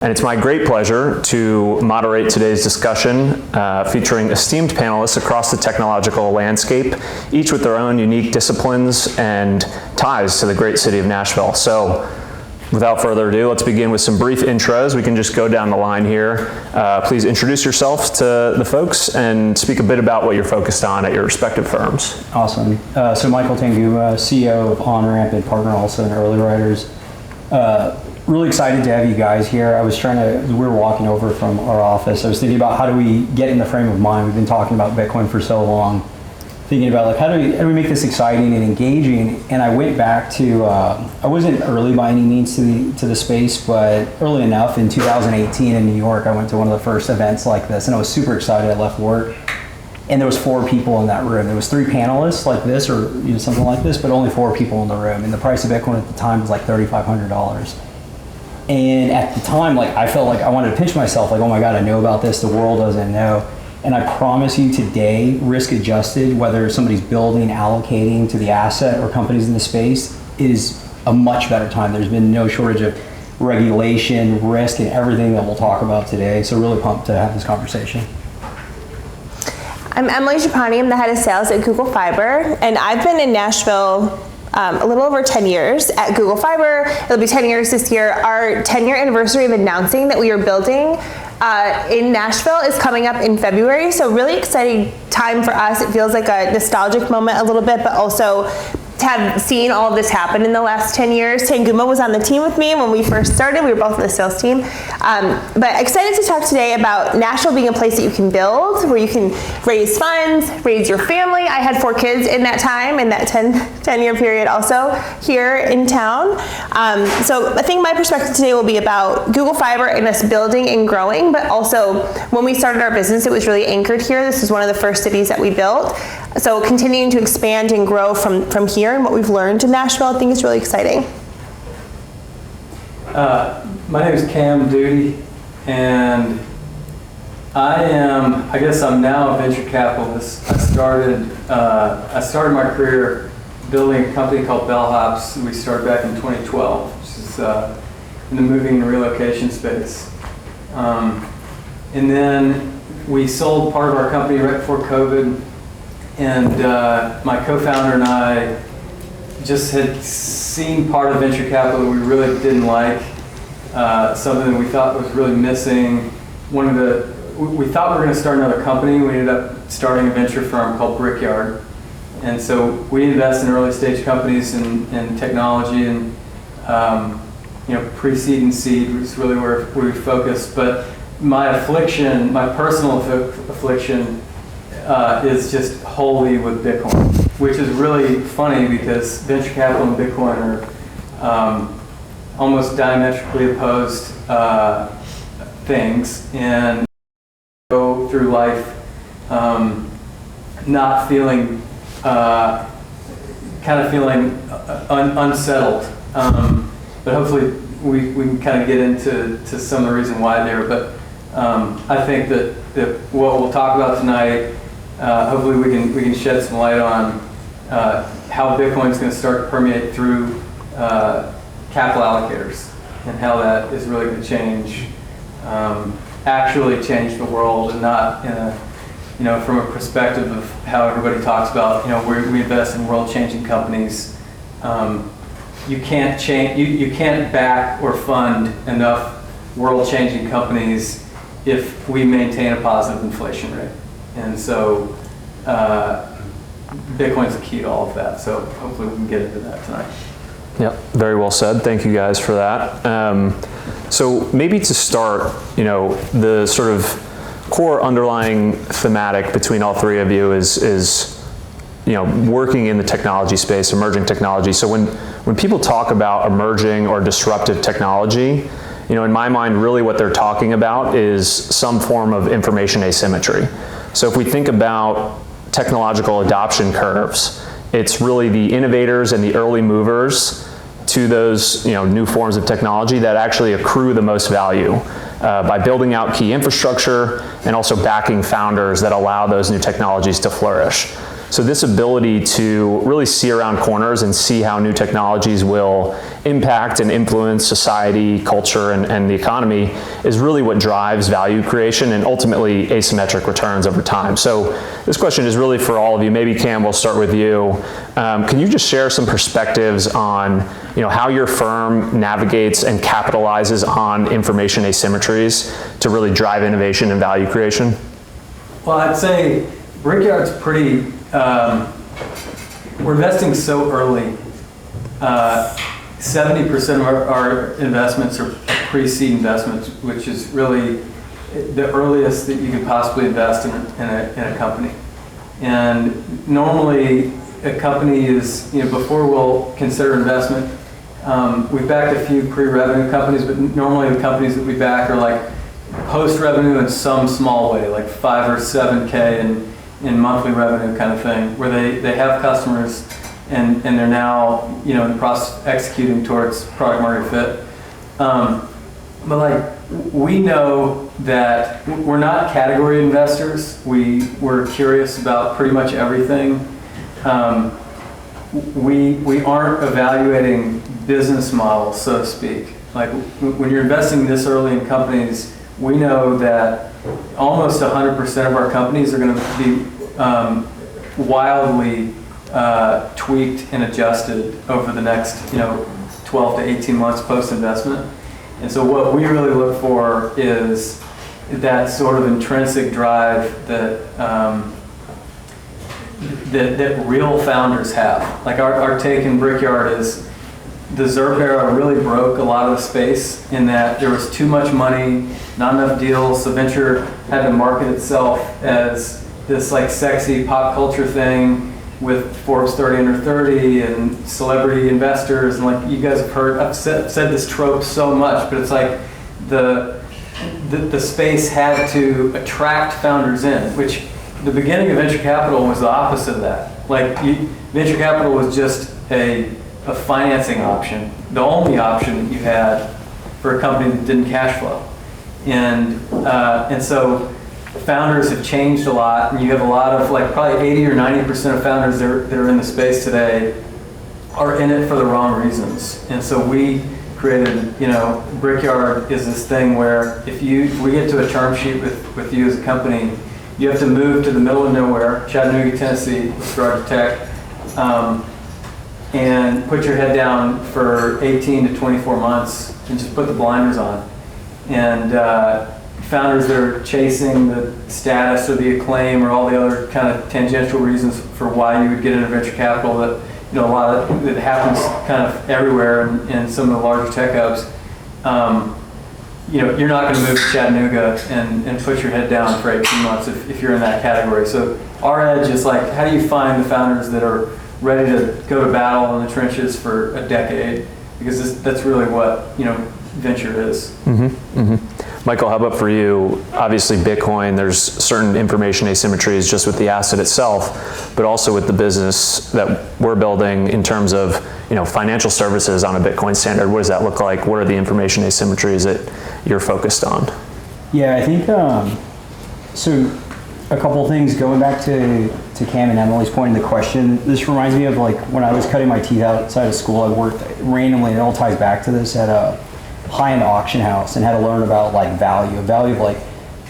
And it's my great pleasure to moderate today's discussion featuring esteemed panelists across the technological landscape, each with their own unique disciplines and ties to the great city of Nashville. So without further ado, let's begin with some brief intros. We can just go down the line here. Please introduce yourself to the folks and speak a bit about what you're focused on at your respective firms. Awesome. So Michael Tanguma, CEO of OnRamp and partner also in Early Riders. Really excited to have you guys here. We were walking over from our office. I was thinking about how do we get in the frame of mind. We've been talking about Bitcoin for so long. Thinking about like how do we make this exciting and engaging? And I went back to I wasn't early by any means to the space, but early enough in 2018 in New York. I went to one of the first events like this, and I was super excited. I left work, and there was 4 people in that room. There was 3 panelists like this, or something like this, but only 4 people in the room. And the price of Bitcoin at the time was like $3,500. And at the time, like I felt like I wanted to pinch myself, like, oh my God, I know about this. The world doesn't know. And I promise you today, risk adjusted, whether somebody's building, allocating to the asset or companies in the space, it is a much better time. There's been no shortage of regulation, risk, and everything that we'll talk about today. So really pumped to have this conversation. I'm Emily Trapani. I'm the head of sales at Google Fiber, and I've been in Nashville a little over 10 years at Google Fiber. It'll be 10 years this year. Our 10-year anniversary of announcing that we are building in Nashville is coming up in February, so really exciting time for us. It feels like a nostalgic moment a little bit, but also to have seen all of this happen in the last 10 years. Tanguma was on the team with me when we first started. We were both on the sales team. But excited to talk today about Nashville being a place that you can build, where you can raise funds, raise your family. I had 4 kids in that time, in that 10-year period also here in town. So I think my perspective today will be about Google Fiber and us building and growing, but also when we started our business, it was really anchored here. This is one of the first cities that we built. So continuing to expand and grow from here and what we've learned in Nashville, I think is really exciting. My name is Doody, and I guess I'm now a venture capitalist. I started my career building a company called Bellhops. We started back in 2012, which is in the moving and relocation space. And then we sold part of our company right before COVID. And my co-founder and I just had seen part of venture capital we really didn't like, something that we thought was really missing. We thought we were going to start another company. We ended up starting a venture firm called Brickyard. And so we invest in early stage companies in technology and pre-seed and seed is really where we focus. But my personal affliction is just wholly with Bitcoin, which is really funny because venture capital and Bitcoin are almost diametrically opposed things, and go through life not feeling, feeling unsettled. But hopefully we can kind of get into some of the reason why there. But I think that what we'll talk about tonight, hopefully we can shed some light on how Bitcoin is going to start to permeate through capital allocators and how that is really going to actually change the world, and not in a, from a perspective of how everybody talks about, we invest in world-changing companies. You can't back or fund enough world-changing companies if we maintain a positive inflation rate. And so Bitcoin's the key to all of that. So hopefully we can get into that tonight. Yep, very well said. Thank you guys for that. So maybe to start, the sort of core underlying thematic between all 3 of you is working in the technology space, emerging technology. So when people talk about emerging or disruptive technology, in my mind, really what they're talking about is some form of information asymmetry. So if we think about technological adoption curves, it's really the innovators and the early movers to those new forms of technology that actually accrue the most value by building out key infrastructure and also backing founders that allow those new technologies to flourish. So this ability to really see around corners and see how new technologies will impact and influence society, culture, and the economy is really what drives value creation and ultimately asymmetric returns over time. So this question is really for all of you. Maybe Cam, we'll start with you. Can you just share some perspectives on how your firm navigates and capitalizes on information asymmetries to really drive innovation and value creation? Well, I'd say Brickyard's pretty, we're investing so early. 70% of our investments are pre-seed investments, which is really the earliest that you could possibly invest in a company. And normally a company is, before we'll consider investment, we've backed a few pre-revenue companies, but normally the companies that we back are like post-revenue in some small way, like 5 or 7K in monthly revenue kind of thing, where they have customers and they're now in the process of executing towards product market fit. But we know that we're not category investors. We're curious about pretty much everything. We aren't evaluating business models, so to speak. Like when you're investing this early in companies, we know that almost 100% of our companies are going to be wildly tweaked and adjusted over the next 12 to 18 months post-investment. And so what we really look for is that sort of intrinsic drive that that real founders have. Like our take in Brickyard is the ZERP era really broke a lot of the space in that there was too much money, not enough deals, so venture had to market itself as this sexy pop culture thing with Forbes 30 under 30 and celebrity investors, and you guys have heard, I've said this trope so much, but it's like the space had to attract founders in, which the beginning of venture capital was the opposite of that. Venture capital was just a financing option, the only option that you had for a company that didn't cash flow. And so founders have changed a lot, and you have a lot of probably 80 or 90% of founders that are in the space today are in it for the wrong reasons. And so we created, Brickyard is this thing where if we get to a term sheet with you as a company, you have to move to the middle of nowhere, Chattanooga, Tennessee, with Georgia Tech, and put your head down for 18 to 24 months and just put the blinders on. And founders that are chasing the status or the acclaim or all the other kind of tangential reasons for why you would get into venture capital that a lot of that happens kind of everywhere in some of the larger tech hubs. You're not going to move to Chattanooga and put your head down for 18 months if you're in that category. So our edge is how do you find the founders that are ready to go to battle in the trenches for a decade? Because that's really what venture is. Mm-hmm, mm-hmm. Michael, how about for you? Obviously Bitcoin, there's certain information asymmetries just with the asset itself, but also with the business that we're building in terms of financial services on a Bitcoin standard. What does that look like? What are the information asymmetries that you're focused on? Yeah, I think so. A couple of things going back to Cam and Emily's point in the question. This reminds me of when I was cutting my teeth outside of school. I worked randomly, and it all ties back to this, at a high-end auction house, and had to learn about value of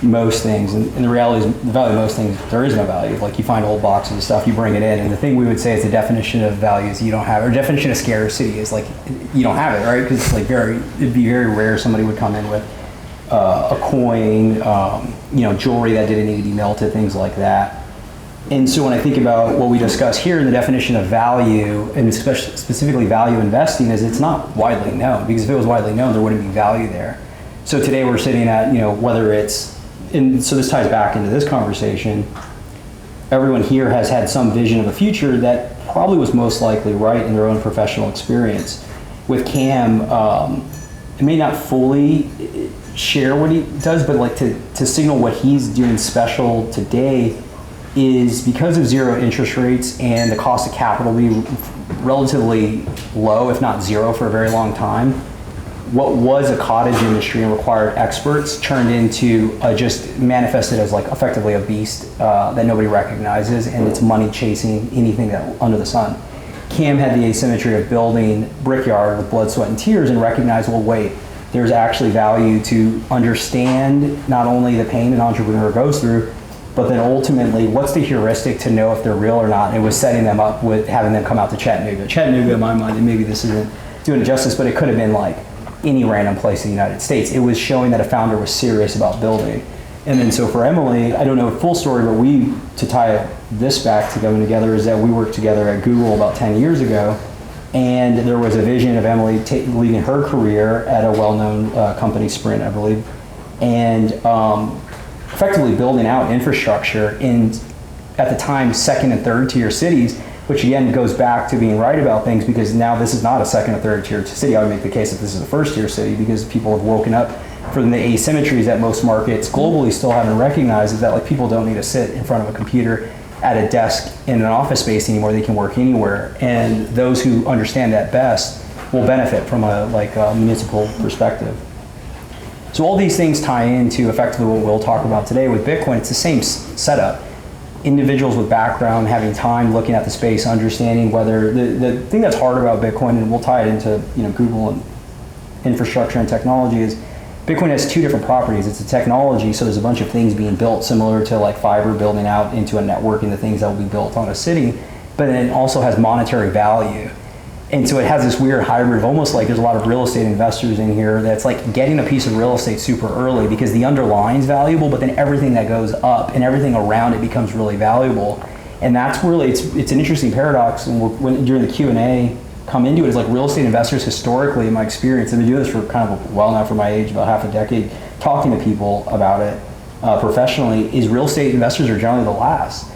most things. And the reality is, the value of most things, there is no value. You find old boxes of stuff, you bring it in, and the thing we would say is the definition of value is you don't have it, or definition of scarcity is you don't have it, right? Because it'd be very rare somebody would come in with a coin, jewelry that didn't need to be melted, things like that. And so when I think about what we discuss here, the definition of value, and specifically value investing, is it's not widely known, because if it was widely known, there wouldn't be value there. So today we're sitting at, whether it's, and so this ties back into this conversation, everyone here has had some vision of a future that probably was most likely right in their own professional experience. With Cam, it may not fully share what he does, but to signal what he's doing special today is because of zero interest rates and the cost of capital being relatively low, if not zero, for a very long time. what was a cottage industry and required experts turned into just manifested as like effectively a beast that nobody recognizes, and it's money chasing anything that under the sun. Cam had the asymmetry of building Brickyard with blood, sweat, and tears, and recognized, well, wait, there's actually value to understand not only the pain an entrepreneur goes through, but then ultimately, what's the heuristic to know if they're real or not? And it was setting them up with having them come out to Chattanooga. Chattanooga, in my mind, and maybe this isn't doing it justice, but it could have been like any random place in the United States. It was showing that a founder was serious about building. And then so for Emily, I don't know the full story, but to tie this back to going together, is that we worked together at Google about 10 years ago. And there was a vision of Emily leaving her career at a well-known company, Sprint, I believe, and effectively building out infrastructure in, at the time, second and third tier cities, which again goes back to being right about things, because now this is not a second or third tier city. I would make the case that this is a first tier city, because people have woken up from the asymmetries that most markets globally still haven't recognized, is that like people don't need to sit in front of a computer at a desk in an office space anymore. They can work anywhere, and those who understand that best will benefit from a municipal perspective. So all these things tie into effectively what we'll talk about today with Bitcoin. It's the same setup. Individuals with background, having time, looking at the space, understanding whether the thing that's hard about Bitcoin, and we'll tie it into Google and infrastructure and technology, is Bitcoin has two different properties. It's a technology, so there's a bunch of things being built similar to like fiber building out into a network and the things that will be built on a city, but then it also has monetary value. And so it has this weird hybrid of almost like there's a lot of real estate investors in here that's like getting a piece of real estate super early because the underlying's valuable, but then everything that goes up and everything around it becomes really valuable. And that's really, it's an interesting paradox. And when during the Q&A come into it, is like real estate investors historically, in my experience, I've been doing this for kind of a while now for my age, about half a decade, talking to people about it professionally, is real estate investors are generally the last.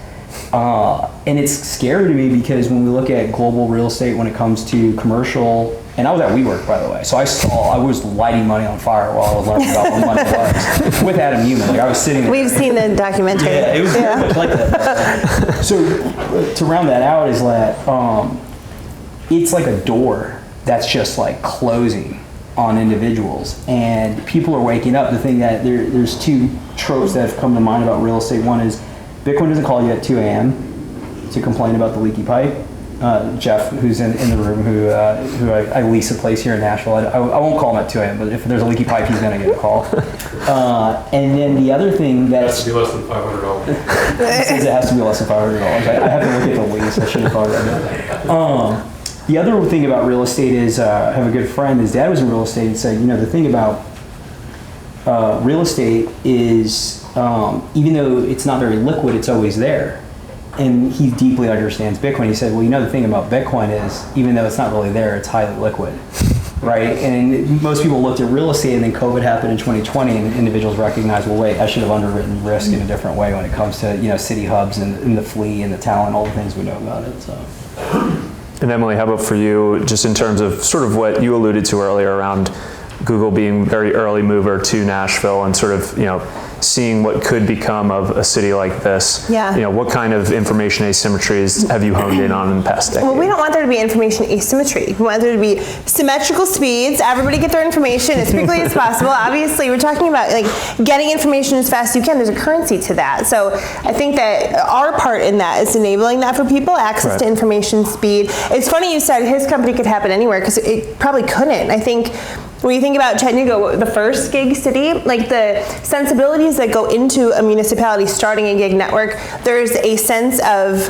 And it's scary to me because when we look at global real estate when it comes to commercial, and I was at WeWork, by the way, so I was lighting money on fire while I was learning about what money was with Adam Newman. Like I was sitting there. We've seen the documentary. Yeah, it was very much like that. So to round that out is that it's like a door that's just like closing on individuals, and people are waking up. The thing that there's two tropes that have come to mind about real estate. One is Bitcoin doesn't call you at 2 a.m. to complain about the leaky pipe. Jeff, who's in the room, who I lease a place here in Nashville, I won't call him at 2 a.m., but if there's a leaky pipe, he's going to get a call. And then the other thing that... It has to be less than $500. It says it has to be less than $500. I have to look at the lease. I should have thought about that. The other thing about real estate is, I have a good friend, his dad was in real estate, and said, the thing about real estate is, even though it's not very liquid, it's always there. And he deeply understands Bitcoin. He said, well, the thing about Bitcoin is, even though it's not really there, it's highly liquid, right? And most people looked at real estate, and then COVID happened in 2020, and individuals recognized, well, wait, I should have underwritten risk in a different way when it comes to, city hubs and the flea and the talent, all the things we know about it, so. And Emily, how about for you, just in terms of sort of what you alluded to earlier around Google being very early mover to Nashville and sort of, seeing what could become of a city like this. Yeah. What kind of information asymmetries have you honed in on in the past decade? Well, we don't want there to be information asymmetry. We want there to be symmetrical speeds. Everybody get their information as quickly as possible. Obviously, we're talking about getting information as fast as you can. There's a currency to that. So I think that our part in that is enabling that for people, access to information, speed. It's funny you said his company could happen anywhere, because it probably couldn't. I think when you think about Chattanooga, the first gig city, the sensibilities that go into a municipality starting a gig network, there's a sense of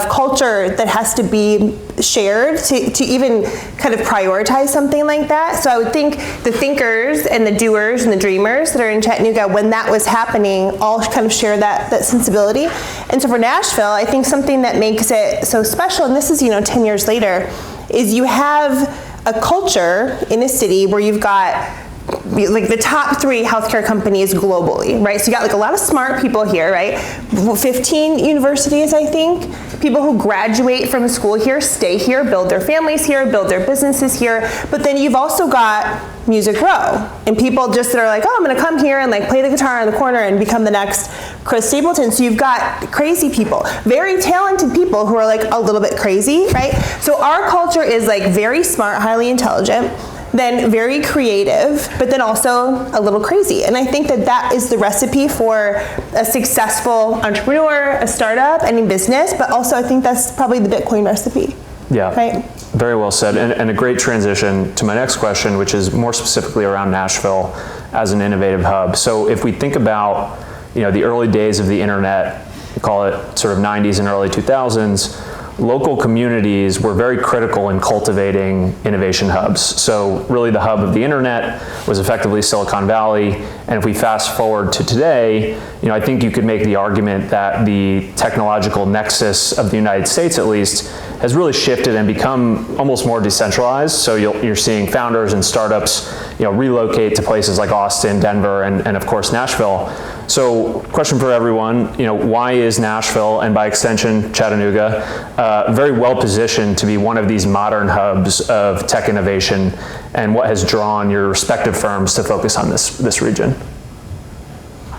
culture that has to be shared to even kind of prioritize something like that. So I would think the thinkers and the doers and the dreamers that are in Chattanooga, when that was happening, all kind of share that sensibility. And so for Nashville, I think something that makes it so special, and this is 10 years later, is you have a culture in a city where you've got the top 3 healthcare companies globally, right? So you got a lot of smart people here, right? 15 universities, I think. People who graduate from school here, stay here, build their families here, build their businesses here. But then you've also got Music Row, and people just that are I'm going to come here and play the guitar in the corner and become the next Chris Stapleton. So you've got crazy people, very talented people who are a little bit crazy, right? So our culture is very smart, highly intelligent. then very creative, but then also a little crazy. And I think that that is the recipe for a successful entrepreneur, a startup, any business, but also I think that's probably the Bitcoin recipe. Yeah, right? Very well said. And a great transition to my next question, which is more specifically around Nashville as an innovative hub. So if we think about, the early days of the internet, call it sort of 90s and early 2000s, local communities were very critical in cultivating innovation hubs. So really the hub of the internet was effectively Silicon Valley. And if we fast forward to today, I think you could make the argument that the technological nexus of the United States, at least, has really shifted and become almost more decentralized. So you're seeing founders and startups, relocate to places like Austin, Denver, and of course Nashville. So question for everyone, why is Nashville, and by extension Chattanooga, very well positioned to be one of these modern hubs of tech innovation, and what has drawn your respective firms to focus on this region?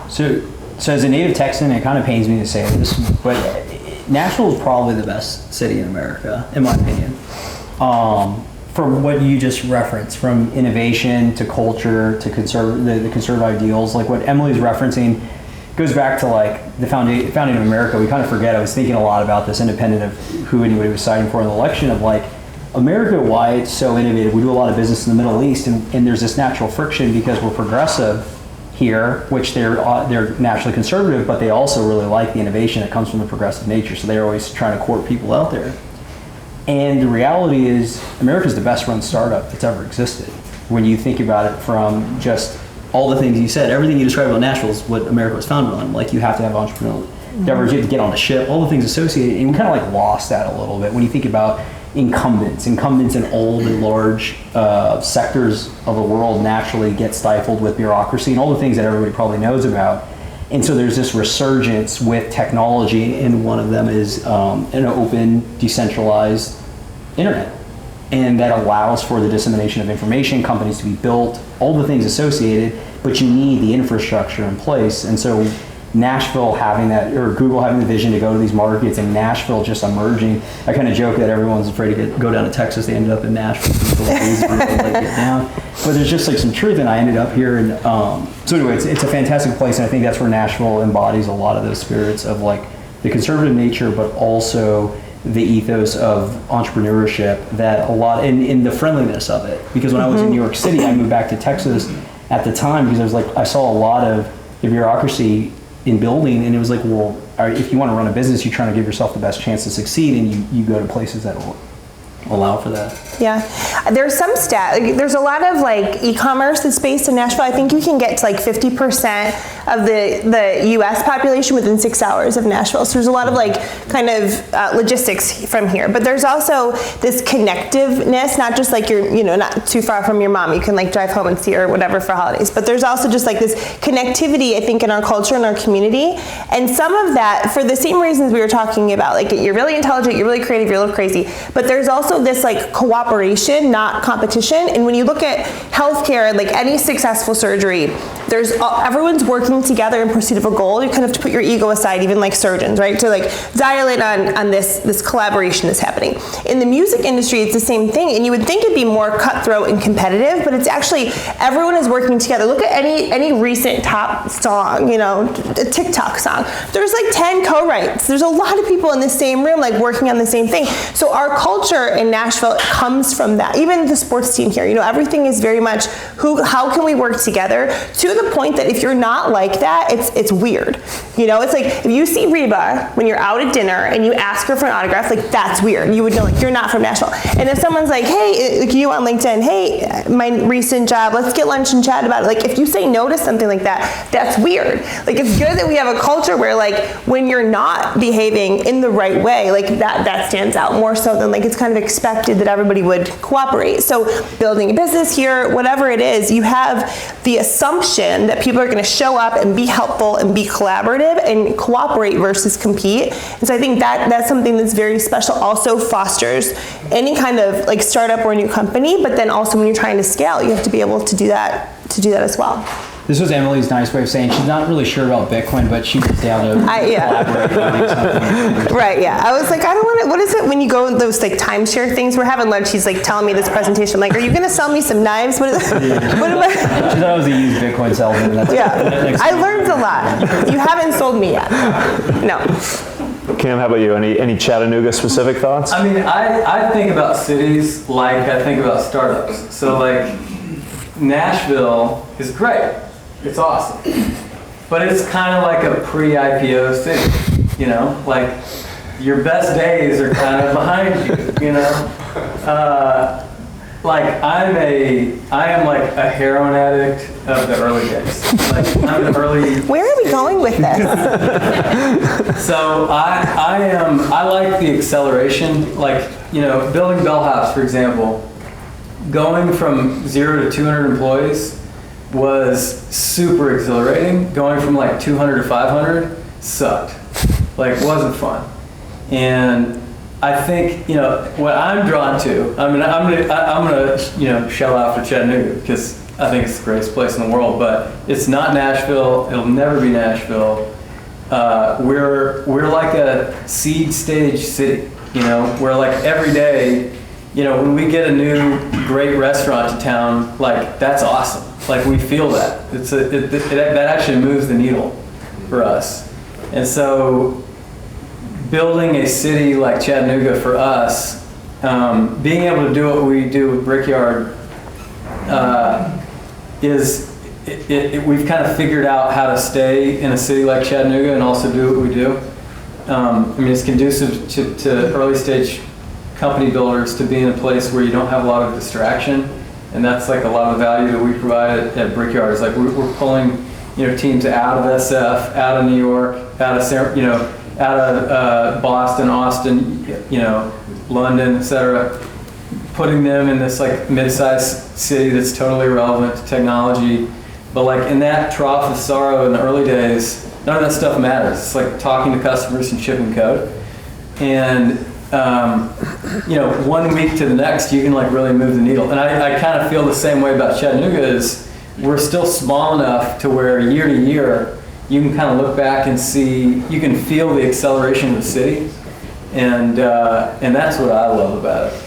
So as a native Texan, it kind of pains me to say this, but Nashville is probably the best city in America, in my opinion. From what you just referenced, from innovation to culture to the conservative ideals, like what Emily's referencing goes back to like the founding of America. We kind of forget. I was thinking a lot about this, independent of who anybody was citing for in the election, of like America, why it's so innovative. We do a lot of business in the Middle East, and there's this natural friction because we're progressive here, which they're naturally conservative, but they also really like the innovation that comes from the progressive nature. So they're always trying to court people out there. And the reality is, America's the best run startup that's ever existed. When you think about it from just all the things you said, everything you described about Nashville is what America was founded on. Like, you have to have entrepreneurial endeavors, you have to get on a ship, all the things associated, and we kind of like lost that a little bit when you think about incumbents in old and large sectors of the world naturally get stifled with bureaucracy and all the things that everybody probably knows about. And so there's this resurgence with technology, and one of them is an open, decentralized internet. And that allows for the dissemination of information, companies to be built, all the things associated, but you need the infrastructure in place. And so Nashville having that, or Google having the vision to go to these markets, and Nashville just emerging. I kind of joke that everyone's afraid to go down to Texas. They ended up in Nashville. Get down. But there's just like some truth, and I ended up here. And so anyway, it's a fantastic place, and I think that's where Nashville embodies a lot of those spirits of like the conservative nature, but also the ethos of entrepreneurship, that a lot, in the friendliness of it. Because when I was in New York City, I moved back to Texas at the time because I was like, I saw a lot of the bureaucracy in building, and it was like, well, if you want to run a business, you're trying to give yourself the best chance to succeed, and you go to places that will allow for that. Yeah, there's some there's a lot of like e-commerce that's based in Nashville. I think you can get to like 50% of the U.S. population within 6 hours of Nashville. So there's a lot of like kind of logistics from here. But there's also this connectiveness, not just like you're, not too far from your mom. You can like drive home and see her or whatever for holidays. But there's also just like this connectivity, I think, in our culture and our community. And some of that, for the same reasons we were talking about, like you're really intelligent, you're really creative, you're a little crazy. But there's also this like cooperation, not competition. And when you look at healthcare, like any successful surgery, everyone's working together in pursuit of a goal. You kind of have to put your ego aside, even like surgeons, right? To like dial in on this collaboration that's happening. In the music industry, it's the same thing. And you would think it'd be more cutthroat and competitive, but it's actually, everyone is working together. Look at any recent top song, a TikTok song. There's like 10 co-writes. There's a lot of people in the same room, like working on the same thing. So our culture in Nashville comes from that. Even the sports team here, everything is very much how can we work together, to the point that if you're not like that, it's weird. It's like if you see Reba when you're out at dinner and you ask her for an autograph, like that's weird. You would know like you're not from Nashville. And if someone's like, hey, like you on LinkedIn, hey, my recent job, let's get lunch and chat about it. Like if you say no to something like that, that's weird. Like it's good that we have a culture where like when you're not behaving in the right way, like that stands out more so than like it's kind of expected that everybody would cooperate. So building a business here, whatever it is, you have the assumption that people are going to show up and be helpful and be collaborative and cooperate versus compete. And so I think that's something that's very special, also fosters any kind of like startup or new company, but then also when you're trying to scale, you have to be able to do that as well. This was Emily's nice way of saying she's not really sure about Bitcoin, but she was down to collaborate and make something. Right, yeah. I was like, I don't want to, what is it when you go in those like timeshare things? We're having lunch, she's like telling me this presentation. I'm like, are you going to sell me some knives? What is it? What am I? She thought I was a used Bitcoin salesman. I learned a lot. You haven't sold me yet. No. Cam, how about you? Any Chattanooga specific thoughts? I mean, I think about cities like I think about startups. So like Nashville is great. It's awesome. But it's kind of like a pre-IPO city, you know? Like your best days are kind of behind you, you know? Like I am like a heroin addict of the early days. Like I'm an early. Where are we going with this? So I like the acceleration, like, you know, building bellhops, for example, going from 0 to 200 employees was super exhilarating. Going from like 200 to 500 sucked, like wasn't fun. And I think, you know, what I'm drawn to, I mean, I'm gonna, you know, shell out for Chattanooga because I think it's the greatest place in the world, but it's not Nashville. It'll never be Nashville. We're like a seed stage city, you know, where like every day, you know, when we get a new great restaurant to town, like that's awesome. Like we feel that. That actually moves the needle for us. And so building a city like Chattanooga for us, being able to do what we do with Brickyard we've kind of figured out how to stay in a city like Chattanooga and also do what we do. I mean, it's conducive to early stage company builders to be in a place where you don't have a lot of distraction, and that's like a lot of the value that we provide at Brickyard. Is like we're pulling, you know, teams out of SF, out of New York, out of Boston, Austin, you know, London, etc. Putting them in this like mid-sized city that's totally irrelevant to technology, but like in that trough of sorrow in the early days, none of that stuff matters. It's like talking to customers and shipping code, and you know, 1 week to the next, you can like really move the needle. And I kind of feel the same way about Chattanooga. Is we're still small enough to where year to year, you can kind of look back and see, you can feel the acceleration of the city, and that's what I love about it.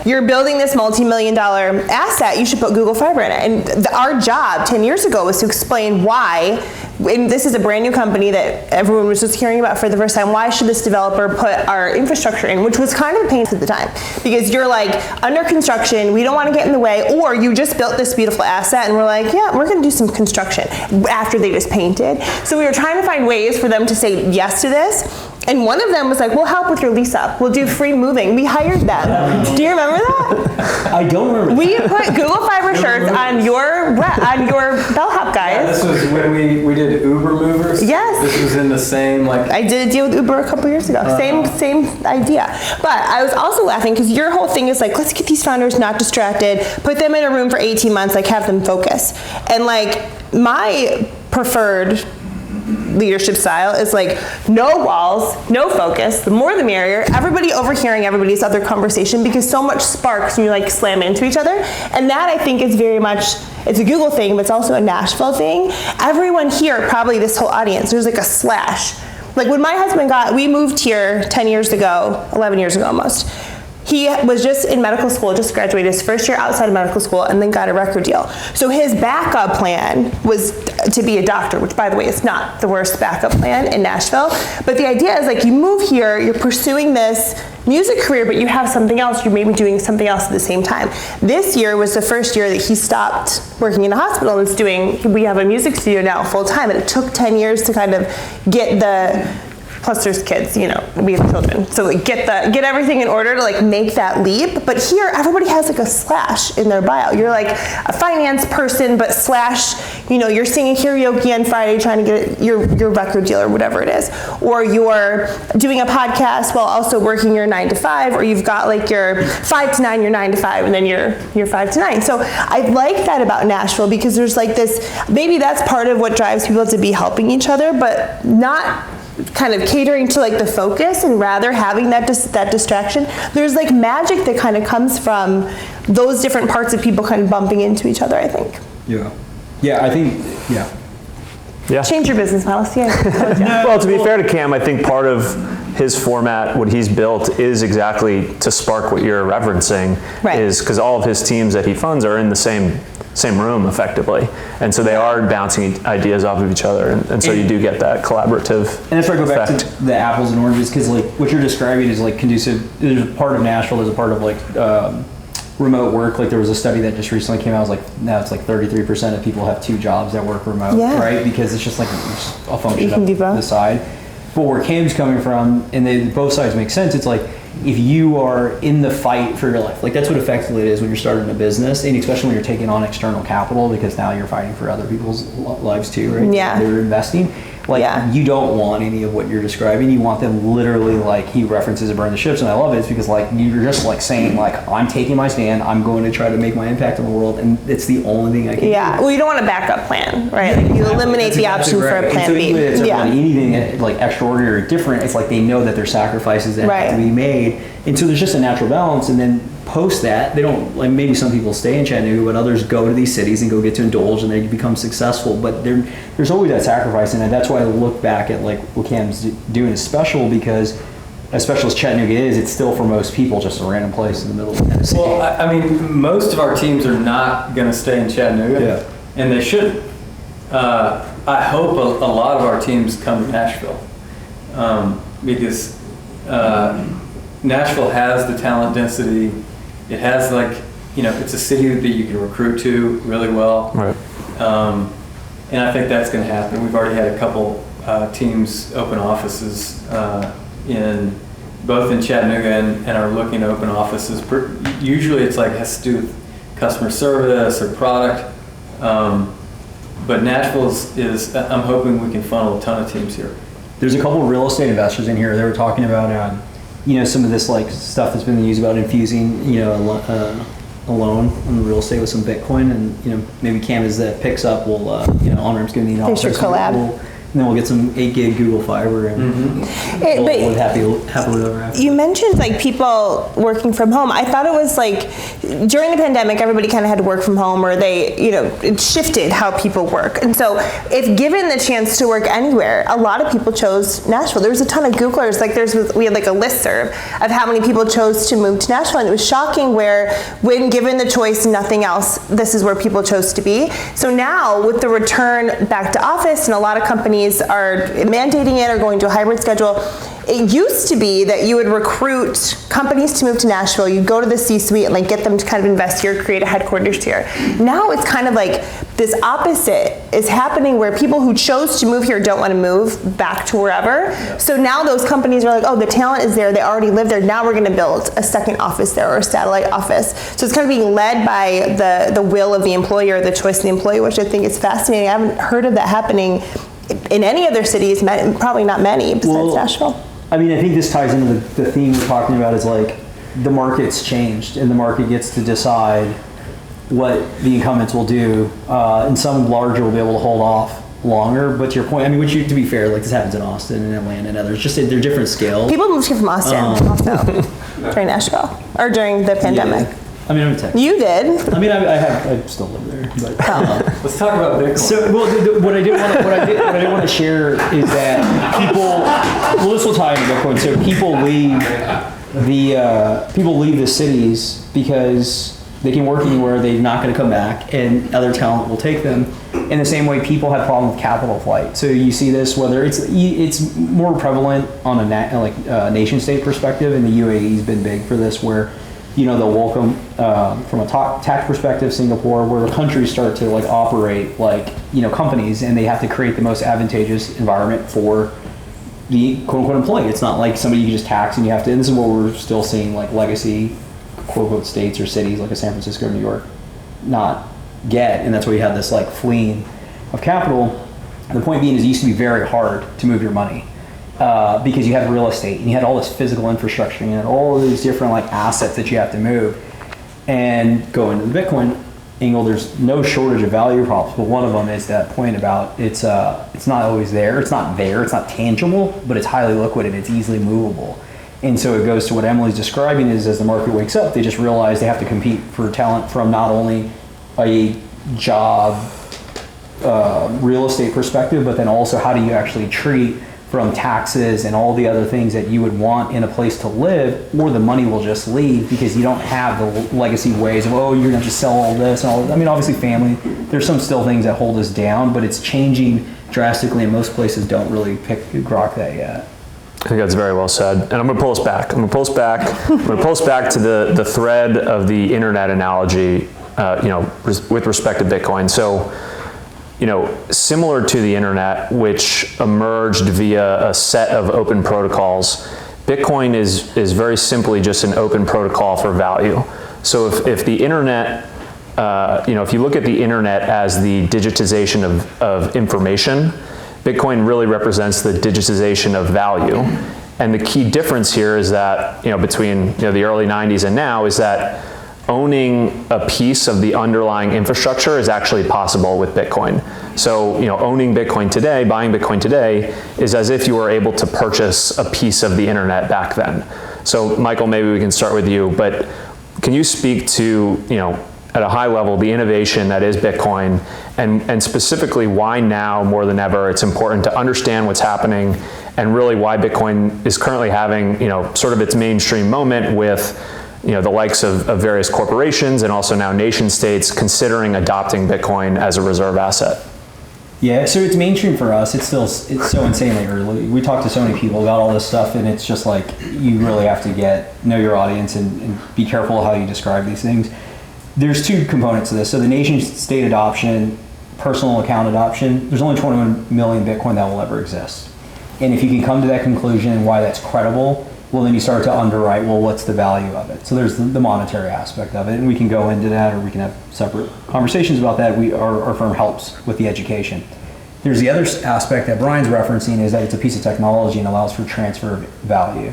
You're building this multi-million-dollar asset, you should put Google Fiber in it. And our job 10 years ago was to explain why, and this is a brand new company that everyone was just hearing about for the first time, why should this developer put our infrastructure in, which was kind of a pain at the time. Because you're like, under construction, we don't want to get in the way, or you just built this beautiful asset and we're like, yeah, we're going to do some construction after they just painted. So we were trying to find ways for them to say yes to this. And one of them was like, we'll help with your lease up. We'll do free moving. We hired them. Do you remember that? I don't remember. We put Google Fiber shirts on your bellhop guys. Yeah, this was when we did Uber movers. Yes. This was in the same like. I did a deal with Uber a couple years ago. Same idea. But I was also laughing because your whole thing is like, let's get these founders not distracted, put them in a room for 18 months, like have them focus. And like my preferred leadership style is like no walls, no focus, the more the merrier, everybody overhearing everybody's other conversation, because so much sparks when you like slam into each other. And that I think is very much, it's a Google thing, but it's also a Nashville thing. Everyone here, probably this whole audience, there's like a slash. Like when my husband we moved here 10 years ago, 11 years ago almost. He was just in medical school, just graduated his first year outside of medical school, and then got a record deal. So his backup plan was to be a doctor, which by the way is not the worst backup plan in Nashville. But the idea is like you move here, you're pursuing this music career, but you have something else, you're maybe doing something else at the same time. This year was the first year that he stopped working in a hospital and we have a music studio now full time, and it took 10 years to kind of get plus there's kids, you know, we have children. So like get everything in order to like make that leap. But here, everybody has like a slash in their bio. You're like a finance person, but slash, you know, you're singing karaoke on Friday trying to get your record deal or whatever it is. Or you're doing a podcast while also working your 9 to 5, or you've got like your 5 to 9, your 9 to 5, and then your 5 to 9. So I like that about Nashville, because there's like this, maybe that's part of what drives people to be helping each other, but not kind of catering to like the focus, and rather having that distraction. There's like magic that kind of comes from those different parts of people kind of bumping into each other, I think. Yeah. Yeah, I think, yeah. Yeah. Change your business model. See, Well, to be fair to Cam, I think part of his format, what he's built, is exactly to spark what you're referencing. Right. Is because all of his teams that he funds are in the same room effectively, and so they are bouncing ideas off of each other, and so you do get that collaborative. And that's where I go back effect. to the apples and oranges, because like what you're describing is like conducive. There's a part of Nashville, there's a part of like remote work. Like there was a study that just recently came out. It was like now it's like 33% of people have 2 jobs that work remote, Yeah. right? Because it's just like it's a function You can of do both. the side. But where Cam's coming from, and both sides make sense. It's like if you are in the fight for your life, like that's what effectively it is when you're starting a business, and especially when you're taking on external capital, because now you're fighting for other people's lives too, right? Yeah. They're investing. Like Yeah. you don't want any of what you're describing. You want them literally, like he references to burn the ships, and I love it. It's because like you're just like saying like I'm taking my stand. I'm going to try to make my impact in the world, and it's the only thing I can. yeah. do. Well, you don't want a backup plan, right? Like you eliminate That's the exactly option for right. a plan And so B. equally, it's Yeah. everybody, anything like extraordinary or different, it's like they know that there's sacrifices that Right. have to be made, and so there's just a natural balance. And then post that, they don't like maybe some people stay in Chattanooga, but others go to these cities and go get to indulge, and they become successful. But there's always that sacrifice, and that's why I look back at like what Cam's doing is special, because as special as Chattanooga is, it's still for most people just a random place in the middle of Tennessee. Well, I mean, most of our teams are not going to stay in Chattanooga, Yeah. and they shouldn't. I hope a lot of our teams come to Nashville, because Nashville has the talent density. It has it's a city that you can recruit to really well. Right. And I think that's going to happen. We've already had a couple teams open offices both in Chattanooga and are looking to open offices. Usually it's like has to do with customer service or product. But Nashville is I'm hoping we can funnel a ton of teams here. There's a couple of real estate investors in here. They were talking about, some of this like stuff that's been used about infusing, a loan on real estate with some Bitcoin, and maybe Cam as that picks up, we'll, OnRamp's going to need an They should office. collab. And then we'll get some 8 gig Google Fiber, and we'll happily ever after. You mentioned like people working from home. I thought it was like during the pandemic, everybody kind of had to work from home, or it shifted how people work. And so if given the chance to work anywhere, a lot of people chose Nashville. There was a ton of Googlers, we had like a listserv of how many people chose to move to Nashville. And it was shocking when given the choice, nothing else, this is where people chose to be. So now with the return back to office, and a lot of companies are mandating it or going to a hybrid schedule. It used to be that you would recruit companies to move to Nashville, you'd go to the C-suite and like get them to kind of invest here, create a headquarters here. Now it's kind of like this opposite is happening, where people who chose to move here don't want to move back to wherever. Yeah. So now those companies are like, oh, the talent is there, they already live there, now we're going to build a second office there or a satellite office. So it's kind of being led by the will of the employer, the choice of the employee, which I think is fascinating. I haven't heard of that happening in any other cities, probably not many besides Nashville. I mean, I think this ties into the theme we're talking about, is like the market's changed, and the market gets to decide what the incumbents will do, and some larger will be able to hold off longer. But to your point, I mean, to be fair, like this happens in Austin and Atlanta and others, just they're different scale. People moved here from Austin also during Nashville, or during the pandemic. Yeah. I mean, I'm in Texas. You did. I mean, I still live there. But, Let's talk about Bitcoin. So, what I did want to share is that people. Well, this will tie into Bitcoin. So people leave the cities because they can work anywhere. They're not going to come back, and other talent will take them. In the same way, people have problem with capital flight. So you see this, whether it's more prevalent on a nation state perspective, and the UAE's been big for this, where they'll welcome from a tax perspective Singapore, where countries start to like operate like companies, and they have to create the most advantageous environment for the quote unquote employee. It's not like somebody you can just tax and you have to. And this is what we're still seeing, like legacy quote unquote states or cities like a San Francisco or New York not get, and that's why you have this like fleeing of capital. And the point being is, it used to be very hard to move your money. Because you had real estate and you had all this physical infrastructure and you had all of these different like assets that you have to move. And going to the Bitcoin angle, there's no shortage of value props, but one of them is that point about it's not always there. It's not tangible, but it's highly liquid and it's easily movable. And so it goes to what Emily's describing, is as the market wakes up, they just realize they have to compete for talent from not only a job real estate perspective, but then also how do you actually treat from taxes and all the other things that you would want in a place to live, or the money will just leave because you don't have the legacy ways of, oh, you're gonna just sell all this and all that. I mean, obviously family, there's some still things that hold us down, but it's changing drastically, and most places don't really grok that yet. I think that's very well said. And I'm going to pull us back. I'm going to pull us back to the thread of the internet analogy, with respect to Bitcoin. So, similar to the internet, which emerged via a set of open protocols, Bitcoin is very simply just an open protocol for value. So if the internet, if you look at the internet as the digitization of information, Bitcoin really represents the digitization of value. And the key difference here is that, between the early 90s and now, is that owning a piece of the underlying infrastructure is actually possible with Bitcoin. So, owning Bitcoin today, buying Bitcoin today, is as if you were able to purchase a piece of the internet back then. So, Michael, maybe we can start with you, but can you speak to, at a high level, the innovation that is Bitcoin, and specifically why now more than ever it's important to understand what's happening, and really why Bitcoin is currently having, sort of its mainstream moment with, the likes of various corporations and also now nation states considering adopting Bitcoin as a reserve asset? Yeah, so it's mainstream for us. It's so insanely early. We talk to so many people about all this stuff, and it's just like, you really have to know your audience and be careful how you describe these things. There's two components to this. So the nation state adoption, personal account adoption, there's only 21 million Bitcoin that will ever exist. And if you can come to that conclusion and why that's credible, well, then you start to underwrite, well, what's the value of it? So there's the monetary aspect of it, and we can go into that, or we can have separate conversations about that. Our firm helps with the education. There's the other aspect that Brian's referencing, is that it's a piece of technology and allows for transfer of value.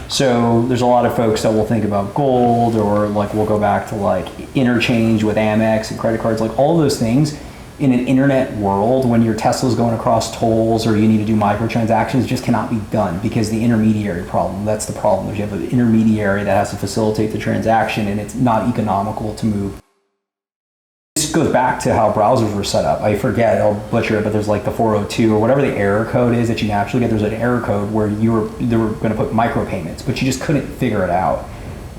So there's a lot of folks that will think about gold, or we'll go back to interchange with Amex and credit cards, all those things. In an internet world, when your Tesla's going across tolls or you need to do microtransactions, just cannot be done because the intermediary problem. That's the problem. You have an intermediary that has to facilitate the transaction, and it's not economical to move. This goes back to how browsers were set up. I forget, I'll butcher it, but there's the 402 or whatever the error code is that you naturally get. There's an error code where they were going to put micropayments, but you just couldn't figure it out.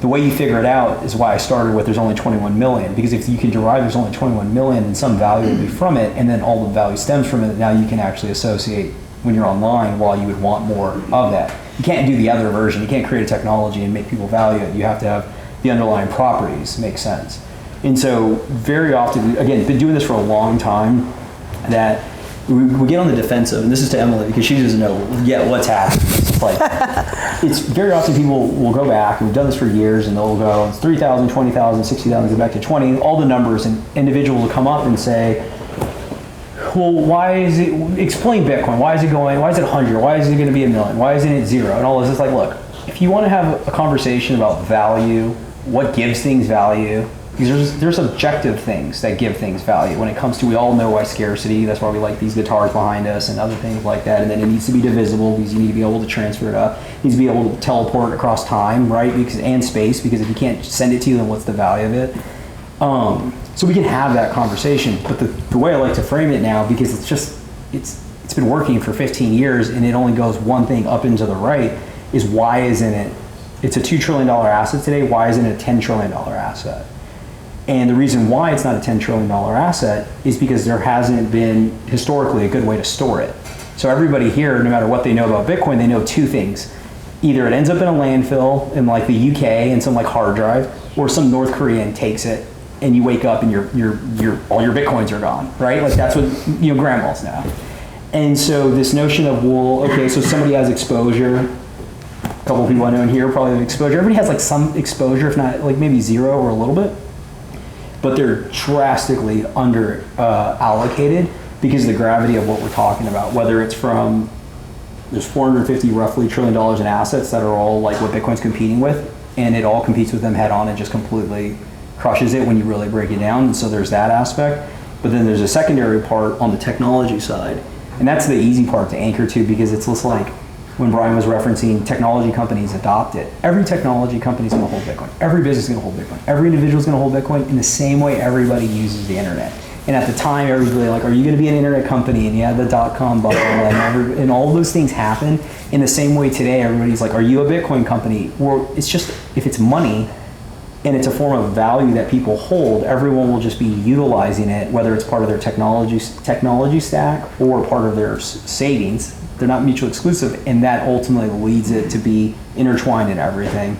The way you figure it out is why I started with there's only 21 million, because if you can derive there's only 21 million, then some value will be from it, and then all the value stems from it. Now you can actually associate when you're online why you would want more of that. You can't do the other version. You can't create a technology and make people value it. You have to have the underlying properties make sense. And so very often, again, been doing this for a long time, that we get on the defensive, and this is to Emily because she doesn't know yet what's happening. It's very often people will go back, and we've done this for years, and they'll go, it's 3,000, 20,000, 60,000, go back to 20, all the numbers, and individuals will come up and say, well, why is it, explain Bitcoin, why is it 100, why is it going to be 1 million, why isn't it 0, and all this. It's look, if you want to have a conversation about value, what gives things value, because there's objective things that give things value. When it comes to, we all know why scarcity, that's why we like these guitars behind us and other things like that, and then it needs to be divisible because you need to be able to transfer it up. It needs to be able to teleport across time, right? And space, because if you can't send it to you, then what's the value of it? So we can have that conversation, but the way I like to frame it now, because it's been working for 15 years and it only goes one thing up and to the right, is why isn't it, it's a $2 trillion asset today, why isn't it a $10 trillion asset? And the reason why it's not a $10 trillion asset is because there hasn't been historically a good way to store it. So everybody here, no matter what they know about Bitcoin, they know two things. Either it ends up in a landfill in the UK in some hard drive, or some North Korean takes it and you wake up and all your Bitcoins are gone, right? That's what grandmas know. And so this notion of, well, okay, so somebody has exposure. A couple of people I know in here probably have exposure. Everybody has some exposure, if not maybe 0 or a little bit. But they're drastically under allocated because of the gravity of what we're talking about. Whether it's from, there's 450 roughly $1 trillion in assets that are all what Bitcoin's competing with, and it all competes with them head on and just completely crushes it when you really break it down. And so there's that aspect. But then there's a secondary part on the technology side, and that's the easy part to anchor to, because it's just when Brian was referencing technology companies adopt it. Every technology company is going to hold Bitcoin. Every business is going to hold Bitcoin. Every individual is going to hold Bitcoin in the same way everybody uses the internet. And at the time, everybody like, are you going to be an internet company? And you had the .com bubble, and all those things happen. In the same way today, everybody's like, are you a Bitcoin company? Or it's just, if it's money and it's a form of value that people hold, everyone will just be utilizing it, whether it's part of their technology stack or part of their savings. They're not mutually exclusive, and that ultimately leads it to be intertwined in everything.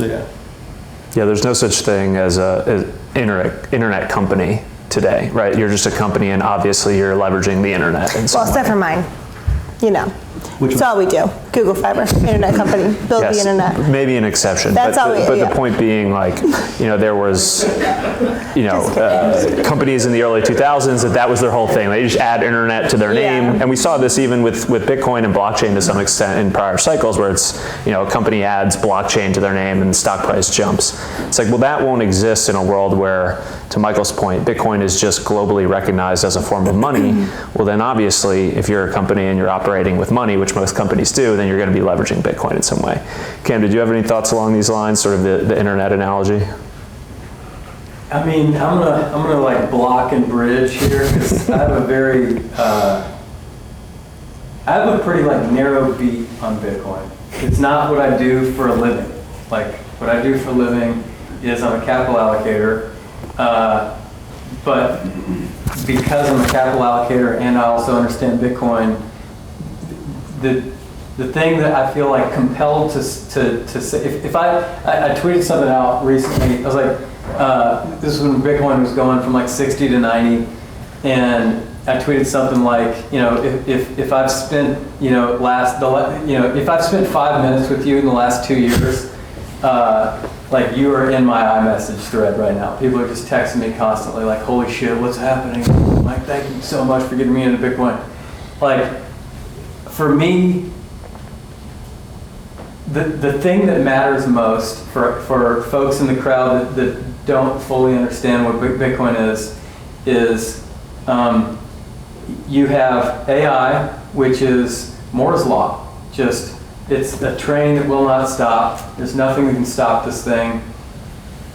Yeah, there's no such thing as an internet company today, right? You're just a company, and obviously you're leveraging the internet in some Well, except way. for mine, you know. Which That's all we do. Google Fiber, internet company, build Yes, the internet. maybe an exception. That's all we- but yeah. the point being, like, there was, companies in the early 2000s that was their whole thing. They just add internet to their name. Yeah. And we saw this even with Bitcoin and blockchain to some extent in prior cycles, where it's, a company adds blockchain to their name and the stock price jumps. It's like, well, that won't exist in a world where, to Michael's point, Bitcoin is just globally recognized as a form of money. Well, then obviously, if you're a company and you're operating with money, which most companies do, then you're going to be leveraging Bitcoin in some way. Cam, did you have any thoughts along these lines, sort of the internet analogy? I mean, I'm gonna like block and bridge here, because I have a pretty like narrow beat on Bitcoin. It's not what I do for a living. Like, what I do for a living is I'm a capital allocator, but because I'm a capital allocator and I also understand Bitcoin, the thing that I feel like compelled to say, if I tweeted something out recently, I was like, this is when Bitcoin was going from like 60 to 90, and I tweeted something like, if I've spent, if I've spent 5 minutes with you in the last 2 years, like, you are in my iMessage thread right now. People are just texting me constantly, like, holy shit, what's happening? Like, thank you so much for getting me into Bitcoin. Like, for me, the thing that matters most for folks in the crowd that don't fully understand what Bitcoin is you have AI, which is Moore's Law. It's a train that will not stop. There's nothing that can stop this thing.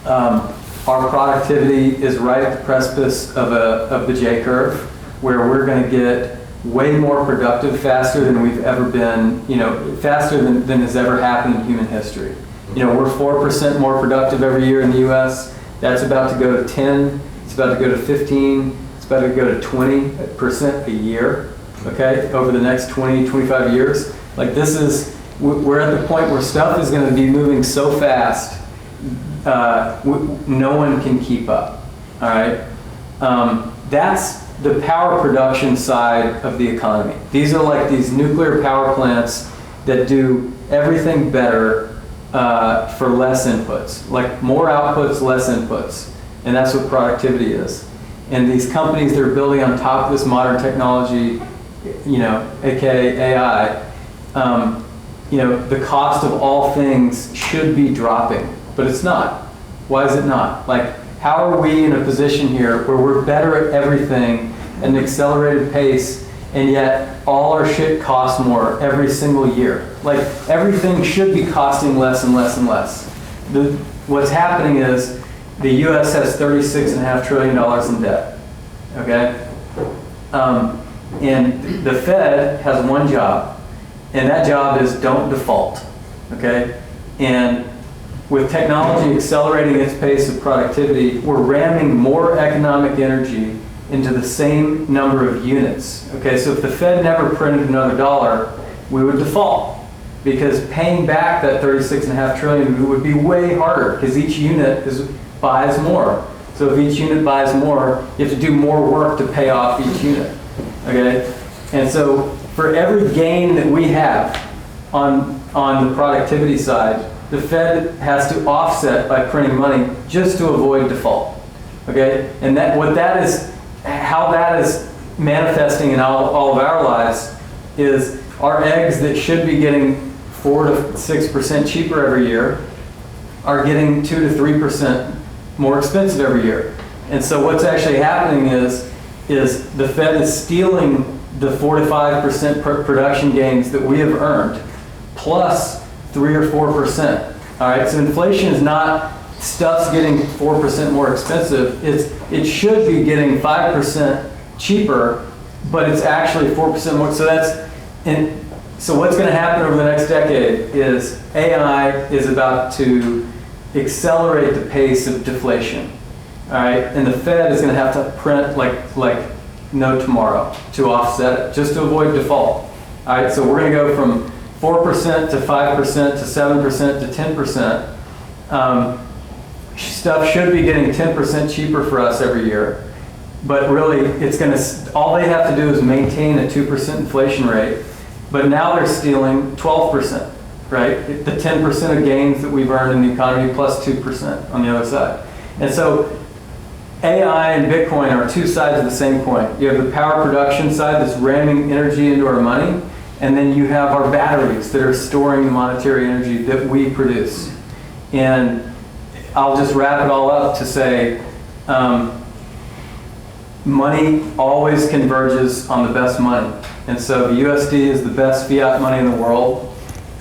Our productivity is right at the precipice of the J curve, where we're going to get way more productive faster than we've ever been, faster than has ever happened in human history. We're 4% more productive every year in the US. That's about to go to 10, it's about to go to 15, it's about to go to 20% a year, okay, over the next 20, 25 years. Like, we're at the point where stuff is going to be moving so fast, no one can keep up, all right? That's the power production side of the economy. These are like these nuclear power plants that do everything better for less inputs. Like, more outputs, less inputs. And that's what productivity is. And these companies that are building on top of this modern technology, aka AI, the cost of all things should be dropping, but it's not. Why is it not? Like, how are we in a position here where we're better at everything at an accelerated pace, and yet all our shit costs more every single year? Like, everything should be costing less and less and less. What's happening is the US has $36.5 trillion in debt, okay? And the Fed has one job, and that job is don't default, okay? And with technology accelerating its pace of productivity, we're ramming more economic energy into the same number of units. Okay, so if the Fed never printed another dollar, we would default, because paying back that $36.5 trillion would be way harder, because each unit buys more. So if each unit buys more, you have to do more work to pay off each unit. Okay, and so for every gain that we have on the productivity side, the Fed has to offset by printing money just to avoid default. Okay, and how that is manifesting in all of our lives is our eggs that should be getting 4 to 6% cheaper every year are getting 2 to 3% more expensive every year. And so what's actually happening is the Fed is stealing the 4 to 5% production gains that we have earned, plus 3 or 4%. All right, so inflation is not stuff's getting 4% more expensive, it should be getting 5% cheaper, but it's actually 4% more. So what's going to happen over the next decade is AI is about to accelerate the pace of deflation. All right, and the Fed is going to have to print like no tomorrow to offset it, just to avoid default. All right, so we're going to go from 4% to 5% to 7% to 10%. Stuff should be getting 10% cheaper for us every year, but really it's going to, all they have to do is maintain a 2% inflation rate, but now they're stealing 12%, right? The 10% of gains that we've earned in the economy plus 2% on the other side. And so AI and Bitcoin are two sides of the same coin. You have the power production side that's ramming energy into our money, and then you have our batteries that are storing the monetary energy that we produce. And I'll just wrap it all up to say, money always converges on the best money. And so the USD is the best fiat money in the world.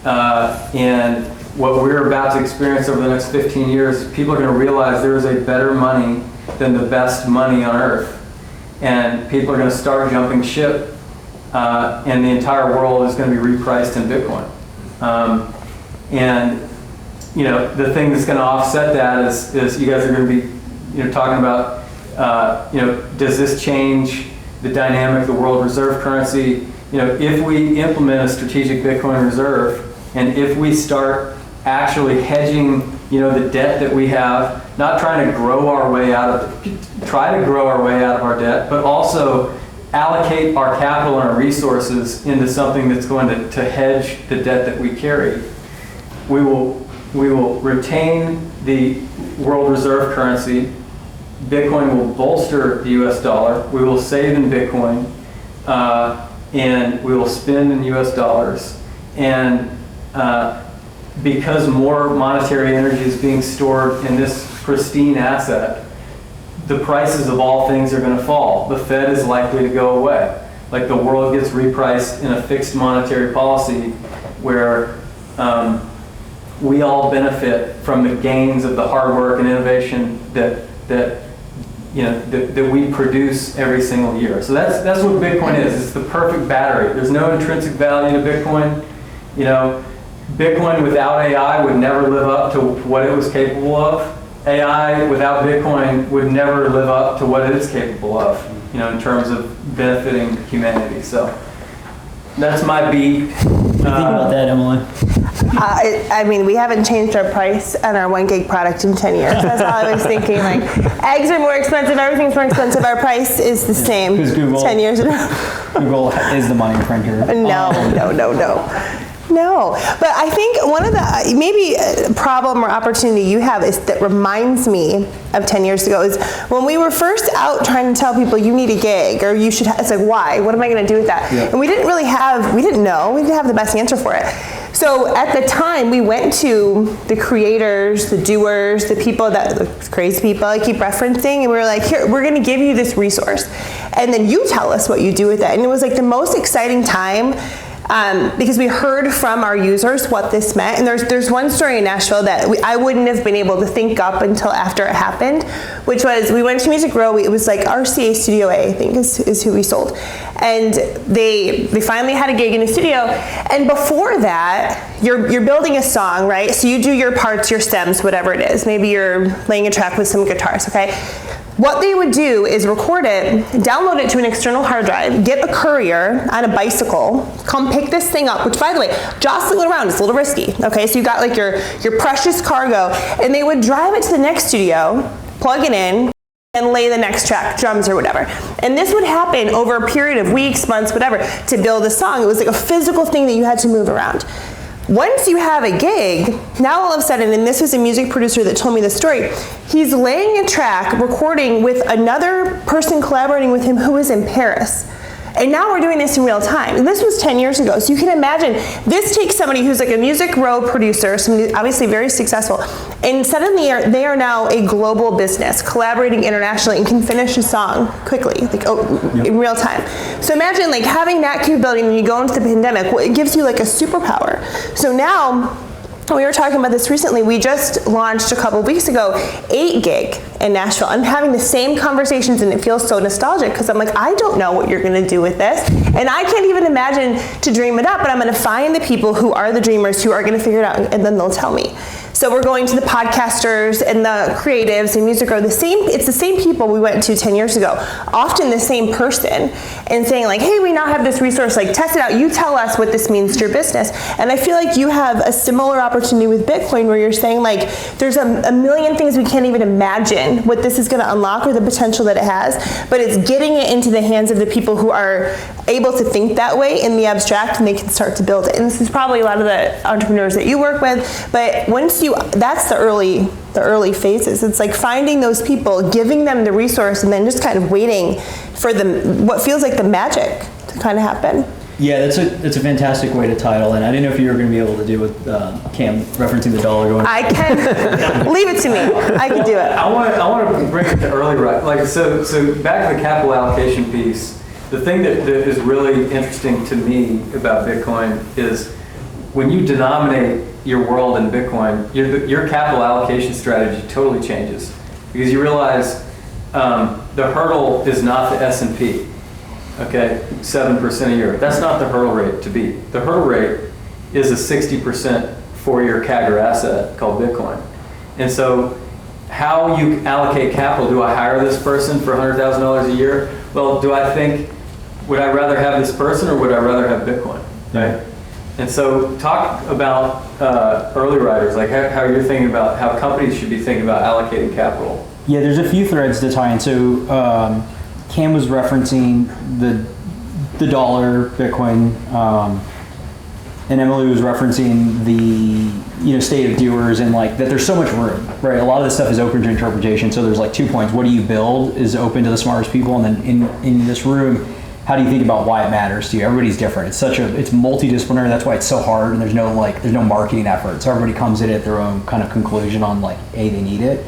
And what we're about to experience over the next 15 years, people are going to realize there is a better money than the best money on earth. And people are going to start jumping ship, and the entire world is going to be repriced in Bitcoin. And you know, the thing that's going to offset that is you guys are going to be, talking about, does this change the dynamic of the world reserve currency? If we implement a strategic Bitcoin reserve, and if we start actually hedging, the debt that we have, not trying to grow our way out of, try to grow our way out of our debt, but also allocate our capital and our resources into something that's going to hedge the debt that we carry, we will retain the world reserve currency. Bitcoin will bolster the US dollar. We will save in Bitcoin, and we will spend in US dollars. And because more monetary energy is being stored in this pristine asset, the prices of all things are going to fall. The Fed is likely to go away. Like the world gets repriced in a fixed monetary policy where we all benefit from the gains of the hard work and innovation that we produce every single year. So that's what Bitcoin is. It's the perfect battery. There's no intrinsic value to Bitcoin. Bitcoin without AI would never live up to what it was capable of. AI without Bitcoin would never live up to what it is capable of, in terms of benefiting humanity. So that's my beat. What do you think about that, Emily? I mean, we haven't changed our price on our 1 gig product in 10 years. That's all I was thinking. Like, eggs are more expensive, everything's more expensive. Our price is the same 10 years ago. Google is the money printer. No, but I think one of the maybe a problem or opportunity you have is that reminds me of 10 years ago is when we were first out trying to tell people you need a gig or you should. It's like, why? What am I going to do with that? Yeah. And we didn't know. We didn't have the best answer for it. So at the time, we went to the creators, the doers, the crazy people I keep referencing, and we were like, here, we're going to give you this resource, and then you tell us what you do with it. And it was like the most exciting time. Because we heard from our users what this meant. And there's one story in Nashville that I wouldn't have been able to think up until after it happened, which was we went to Music Row. It was like RCA Studio A, I think is who we sold. And they finally had a gig in a studio. And before that, you're building a song, right? So you do your parts, your stems, whatever it is. Maybe you're laying a track with some guitars, okay? What they would do is record it, download it to an external hard drive, get a courier on a bicycle, come pick this thing up, which by the way, jostle it around, it's a little risky, okay? So you got like your precious cargo, and they would drive it to the next studio, plug it in, and lay the next track, drums or whatever. And this would happen over a period of weeks, months, whatever, to build a song. It was like a physical thing that you had to move around. Once you have a gig, now all of a sudden, and this was a music producer that told me this story, he's laying a track, recording with another person collaborating with him who is in Paris. And now we're doing this in real time. And this was 10 years ago. So you can imagine, this takes somebody who's like a Music Row producer, somebody obviously very successful, and suddenly they are now a global business, collaborating internationally and can finish a song quickly, in real time. So imagine like having that capability when you go into the pandemic, well, it gives you like a superpower. So now, we were talking about this recently. We just launched a couple weeks ago 8 Gig in Nashville. I'm having the same conversations and it feels so nostalgic because I'm like, I don't know what you're going to do with this. And I can't even imagine to dream it up, but I'm going to find the people who are the dreamers who are going to figure it out, and then they'll tell me. So we're going to the podcasters and the creatives and music are the same. It's the same people we went to 10 years ago, often the same person, and saying like, hey, we now have this resource, like test it out. You tell us what this means to your business. And I feel like you have a similar opportunity with Bitcoin where you're saying like, there's a million things we can't even imagine what this is going to unlock or the potential that it has, but it's getting it into the hands of the people who are able to think that way in the abstract, and they can start to build it. And this is probably a lot of the entrepreneurs that you work with, but once that's the early phases. It's like finding those people, giving them the resource, and then just kind of waiting for what feels like the magic to kind of happen. Yeah, that's a fantastic way to title, and I didn't know if you were going to be able to do with Cam referencing the dollar going. I can leave it to me. I can do it. I want to bring it to early, right? Like so back to the capital allocation piece. The thing that is really interesting to me about Bitcoin is when you denominate your world in Bitcoin, your capital allocation strategy totally changes because you realize the hurdle is not the S&P, okay, 7% a year. That's not the hurdle rate to beat. The hurdle rate is a 60% 4-year CAGR asset called Bitcoin. And so how you allocate capital, do I hire this person for $100,000 a year? Well, would I rather have this person or would I rather have Bitcoin, right? And so talk about early riders, like how you're thinking about how companies should be thinking about allocating capital. Yeah, there's a few threads to tie in. So Cam was referencing the dollar, Bitcoin, and Emily was referencing the state of doers and like that there's so much room, right? A lot of this stuff is open to interpretation. So there's like 2 points. What do you build is open to the smartest people, and then in this room, how do you think about why it matters to you? Everybody's different. It's multidisciplinary. That's why it's so hard, and there's no marketing effort. So everybody comes in at their own kind of conclusion on like, they need it.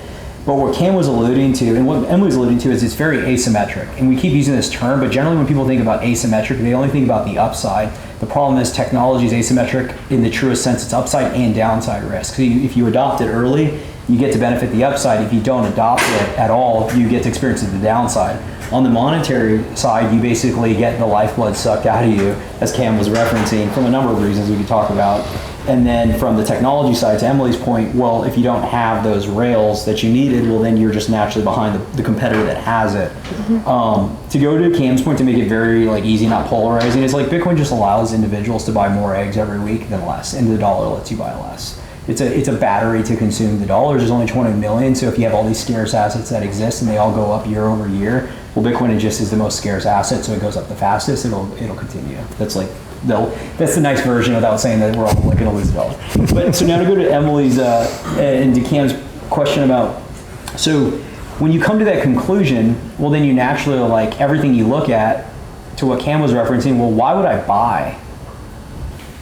But what Cam was alluding to, and what Emily was alluding to, is it's very asymmetric. And we keep using this term, but generally when people think about asymmetric, they only think about the upside. The problem is technology is asymmetric in the truest sense. It's upside and downside risk. So if you adopt it early, you get to benefit the upside. If you don't adopt it at all, you get to experience the downside. On the monetary side, you basically get the lifeblood sucked out of you, as Cam was referencing, from a number of reasons we could talk about. And then from the technology side, to Emily's point, well, if you don't have those rails that you needed, well, then you're just naturally behind the competitor that has it. Mm-hmm. To go to Cam's point, to make it very like easy, not polarizing, is like Bitcoin just allows individuals to buy more eggs every week than less, and the dollar lets you buy less. It's a battery to consume the dollars. There's only 20 million, so if you have all these scarce assets that exist and they all go up year over year, well, Bitcoin just is the most scarce asset, so it goes up the fastest. It'll continue. That's the nice version without saying that we're all like going to lose the dollar. But so now to go to Emily's and to Cam's question about, so when you come to that conclusion, well, then you naturally like everything you look at, to what Cam was referencing. Well, why would I buy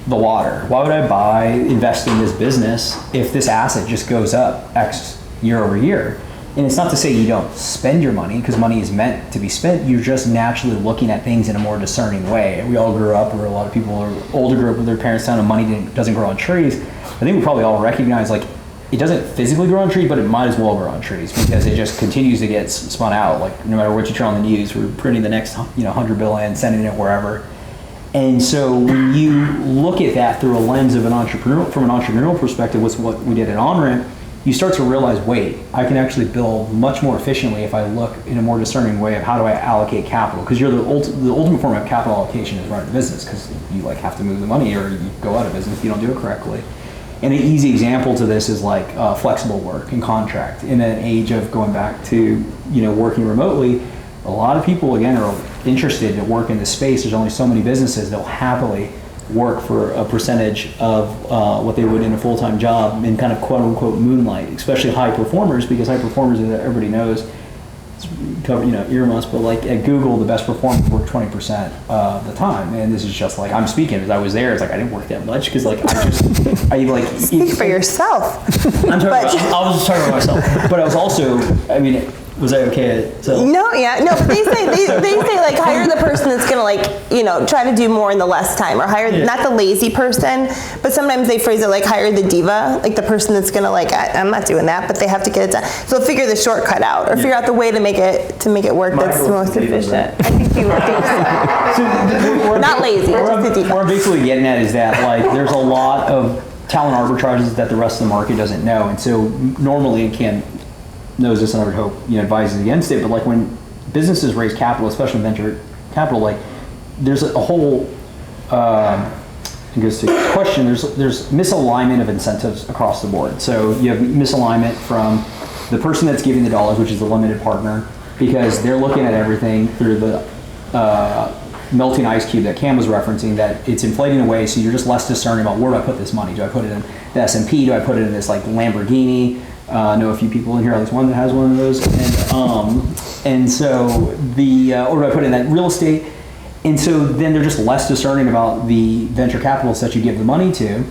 the water? Why would I invest in this business if this asset just goes up X year over year? And it's not to say you don't spend your money, because money is meant to be spent. You're just naturally looking at things in a more discerning way. We all grew up, or a lot of people are older, grew up with their parents telling them money doesn't grow on trees. I think we probably all recognize like it doesn't physically grow on trees, but it might as well grow on trees because it just continues to get spun out. Like no matter what you turn on the news, we're printing the next 100 billion, sending it wherever. And so when you look at that through a lens of from an entrepreneurial perspective, what's what we did at OnRamp, you start to realize, wait, I can actually build much more efficiently if I look in a more discerning way of how do I allocate capital. Because the ultimate form of capital allocation is running a business, because you like have to move the money or you go out of business if you don't do it correctly. And an easy example to this is like flexible work and contract. In an age of going back to working remotely, a lot of people again are interested to work in this space. There's only so many businesses that'll happily work for a percentage of what they would in a full-time job in kind of quote-unquote moonlight, especially high performers, because high performers, as everybody knows, cover earmuffs, but like at Google, the best performers work 20% of the time. And this is just like, I'm speaking as I was there, it's like I didn't work that much because like Speak for yourself. I was just talking about myself, but I was also, Was that okay? So No, yeah, no. But they say like hire the person that's gonna like try to do more in the less time, or hire not the lazy person, but sometimes they phrase it like hire the diva, like the person that's gonna like I'm not doing that, but they have to get it done. So they'll figure the shortcut out, or figure out the way to make it work that's the most efficient. I think you would think so. Not lazy, just the diva. What I'm basically getting at is that like there's a lot of talent arbitrages that the rest of the market doesn't know, and so normally Cam knows this, and I would hope advises against it. But like when businesses raise capital, especially venture capital, like there's a whole I guess to the question. There's misalignment of incentives across the board. So you have misalignment from the person that's giving the dollars, which is the limited partner, because they're looking at everything through the melting ice cube that Cam was referencing, that it's inflating away, so you're just less discerning about where do I put this money. Do I put it in the S&P? Do I put it in this like Lamborghini? I know a few people in here, at least one that has one of those. And so or do I put it in that real estate? And so then they're just less discerning about the venture capitalists that you give the money to.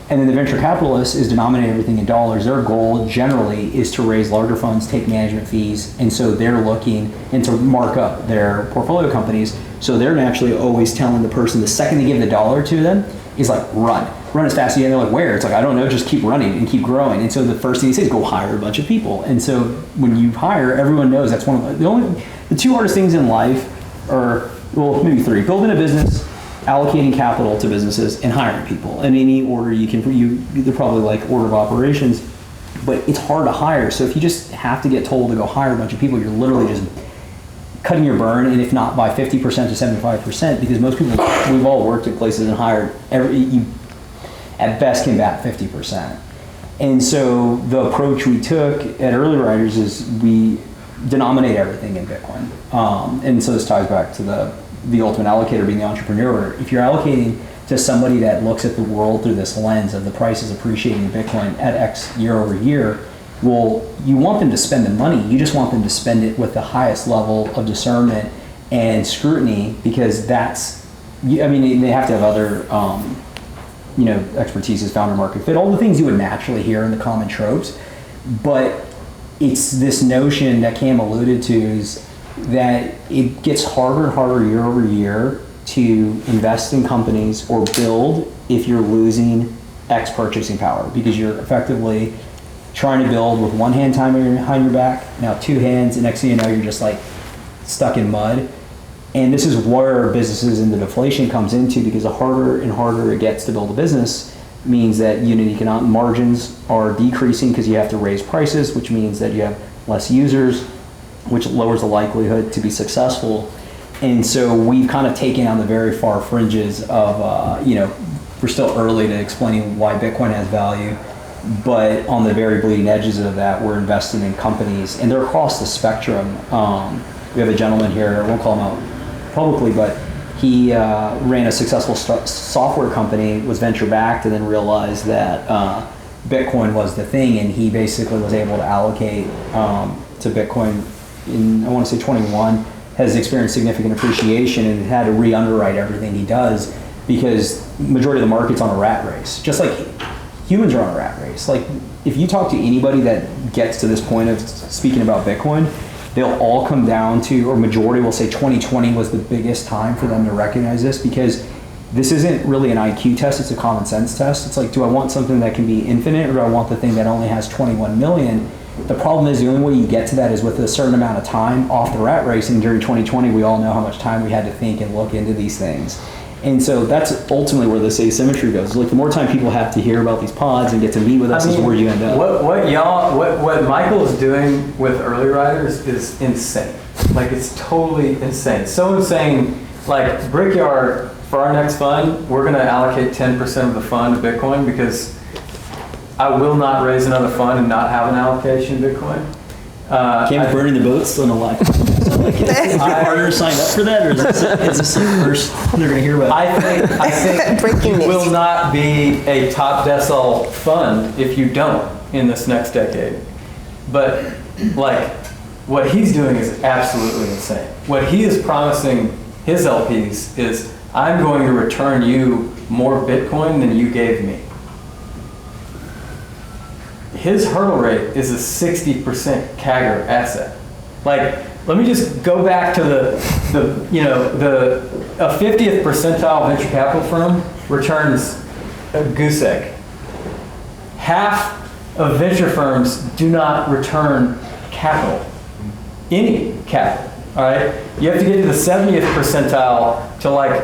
And then the venture capitalist is denominating everything in dollars. Their goal generally is to raise larger funds, take management fees, and so they're looking and to mark up their portfolio companies. So they're naturally always telling the person the second they give the dollar to them is like run as fast as you can. They're like, where? It's like, I don't know, just keep running and keep growing. And so the first thing he says is go hire a bunch of people. And so when you hire, everyone knows that's one of the two hardest things in life are, well, maybe three: building a business, allocating capital to businesses, and hiring people. In any order they're probably like order of operations, but it's hard to hire. So if you just have to get told to go hire a bunch of people, you're literally just cutting your burn, and if not by 50% to 75%, because most people, we've all worked at places and hired, you at best can bat 50%. And so the approach we took at Early Riders is we denominate everything in Bitcoin. And so this ties back to the ultimate allocator being the entrepreneur. If you're allocating to somebody that looks at the world through this lens of the prices appreciating in Bitcoin at X year over year, well, you want them to spend the money. You just want them to spend it with the highest level of discernment and scrutiny, because they have to have other, expertise as founder market fit, all the things you would naturally hear in the common tropes. But it's this notion that Cam alluded to, is that it gets harder and harder year over year to invest in companies or build if you're losing X purchasing power, because you're effectively trying to build with one hand tied behind your back, now two hands, and next thing you know, you're just like stuck in mud. And this is where businesses in the deflation comes into, because the harder and harder it gets to build a business means that unit economic margins are decreasing because you have to raise prices, which means that you have less users, which lowers the likelihood to be successful. And so we've kind of taken on the very far fringes of, we're still early to explaining why Bitcoin has value, but on the very bleeding edges of that, we're investing in companies, and they're across the spectrum. We have a gentleman here, I won't call him out publicly, but he ran a successful software company, was venture backed, and then realized that Bitcoin was the thing, and he basically was able to allocate to Bitcoin in, I want to say 21, has experienced significant appreciation and had to re-underwrite everything he does, because majority of the market's on a rat race, just like humans are on a rat race. Like if you talk to anybody that gets to this point of speaking about Bitcoin, they'll all come down to, or majority will say 2020 was the biggest time for them to recognize this, because this isn't really an IQ test, it's a common sense test. It's like, do I want something that can be infinite, or do I want the thing that only has 21 million? The problem is the only way you get to that is with a certain amount of time off the rat race, and during 2020 we all know how much time we had to think and look into these things. And so that's ultimately where this asymmetry goes. Like the more time people have to hear about these pods and get to meet with us is where you end up. What Michael is doing with Early Riders is insane. Like it's totally insane. So insane, like Brickyard, for our next fund, we're gonna allocate 10% of the fund to Bitcoin, because I will not raise another fund and not have an allocation to Bitcoin. Cam's burning the boats on a live. Is partners signed up for that, or is this the first they're going to hear about? I think you will not be a top decile fund if you don't in this next decade. But like what he's doing is absolutely insane. What he is promising his LPs is, I'm going to return you more Bitcoin than you gave me. His hurdle rate is a 60% CAGR asset. Like, let me just go back to a 50th percentile venture capital firm returns a goose egg. Half of venture firms do not return capital, any capital, all right? You have to get to the 70th percentile to like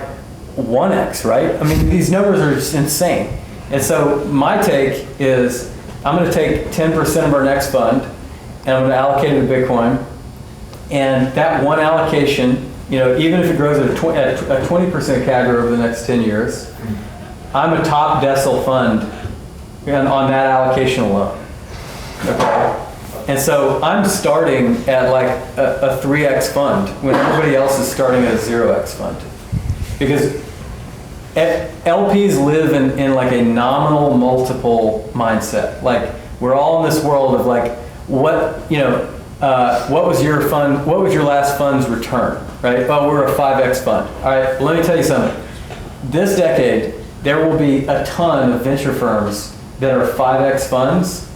1x, right? I mean, these numbers are just insane. And so my take is I'm going to take 10% of our next fund and I'm going to allocate it to Bitcoin. And that one allocation, even if it grows at a 20% CAGR over the next 10 years, I'm a top decile fund on that allocation alone. Okay? And so I'm starting at like a 3x fund when everybody else is starting at a 0x fund. Because LPs live in like a nominal multiple mindset. Like, we're all in this world of like, what was your fund, what was your last fund's return, right? Oh, we're a 5x fund. All right, let me tell you something. This decade, there will be a ton of venture firms that are 5x funds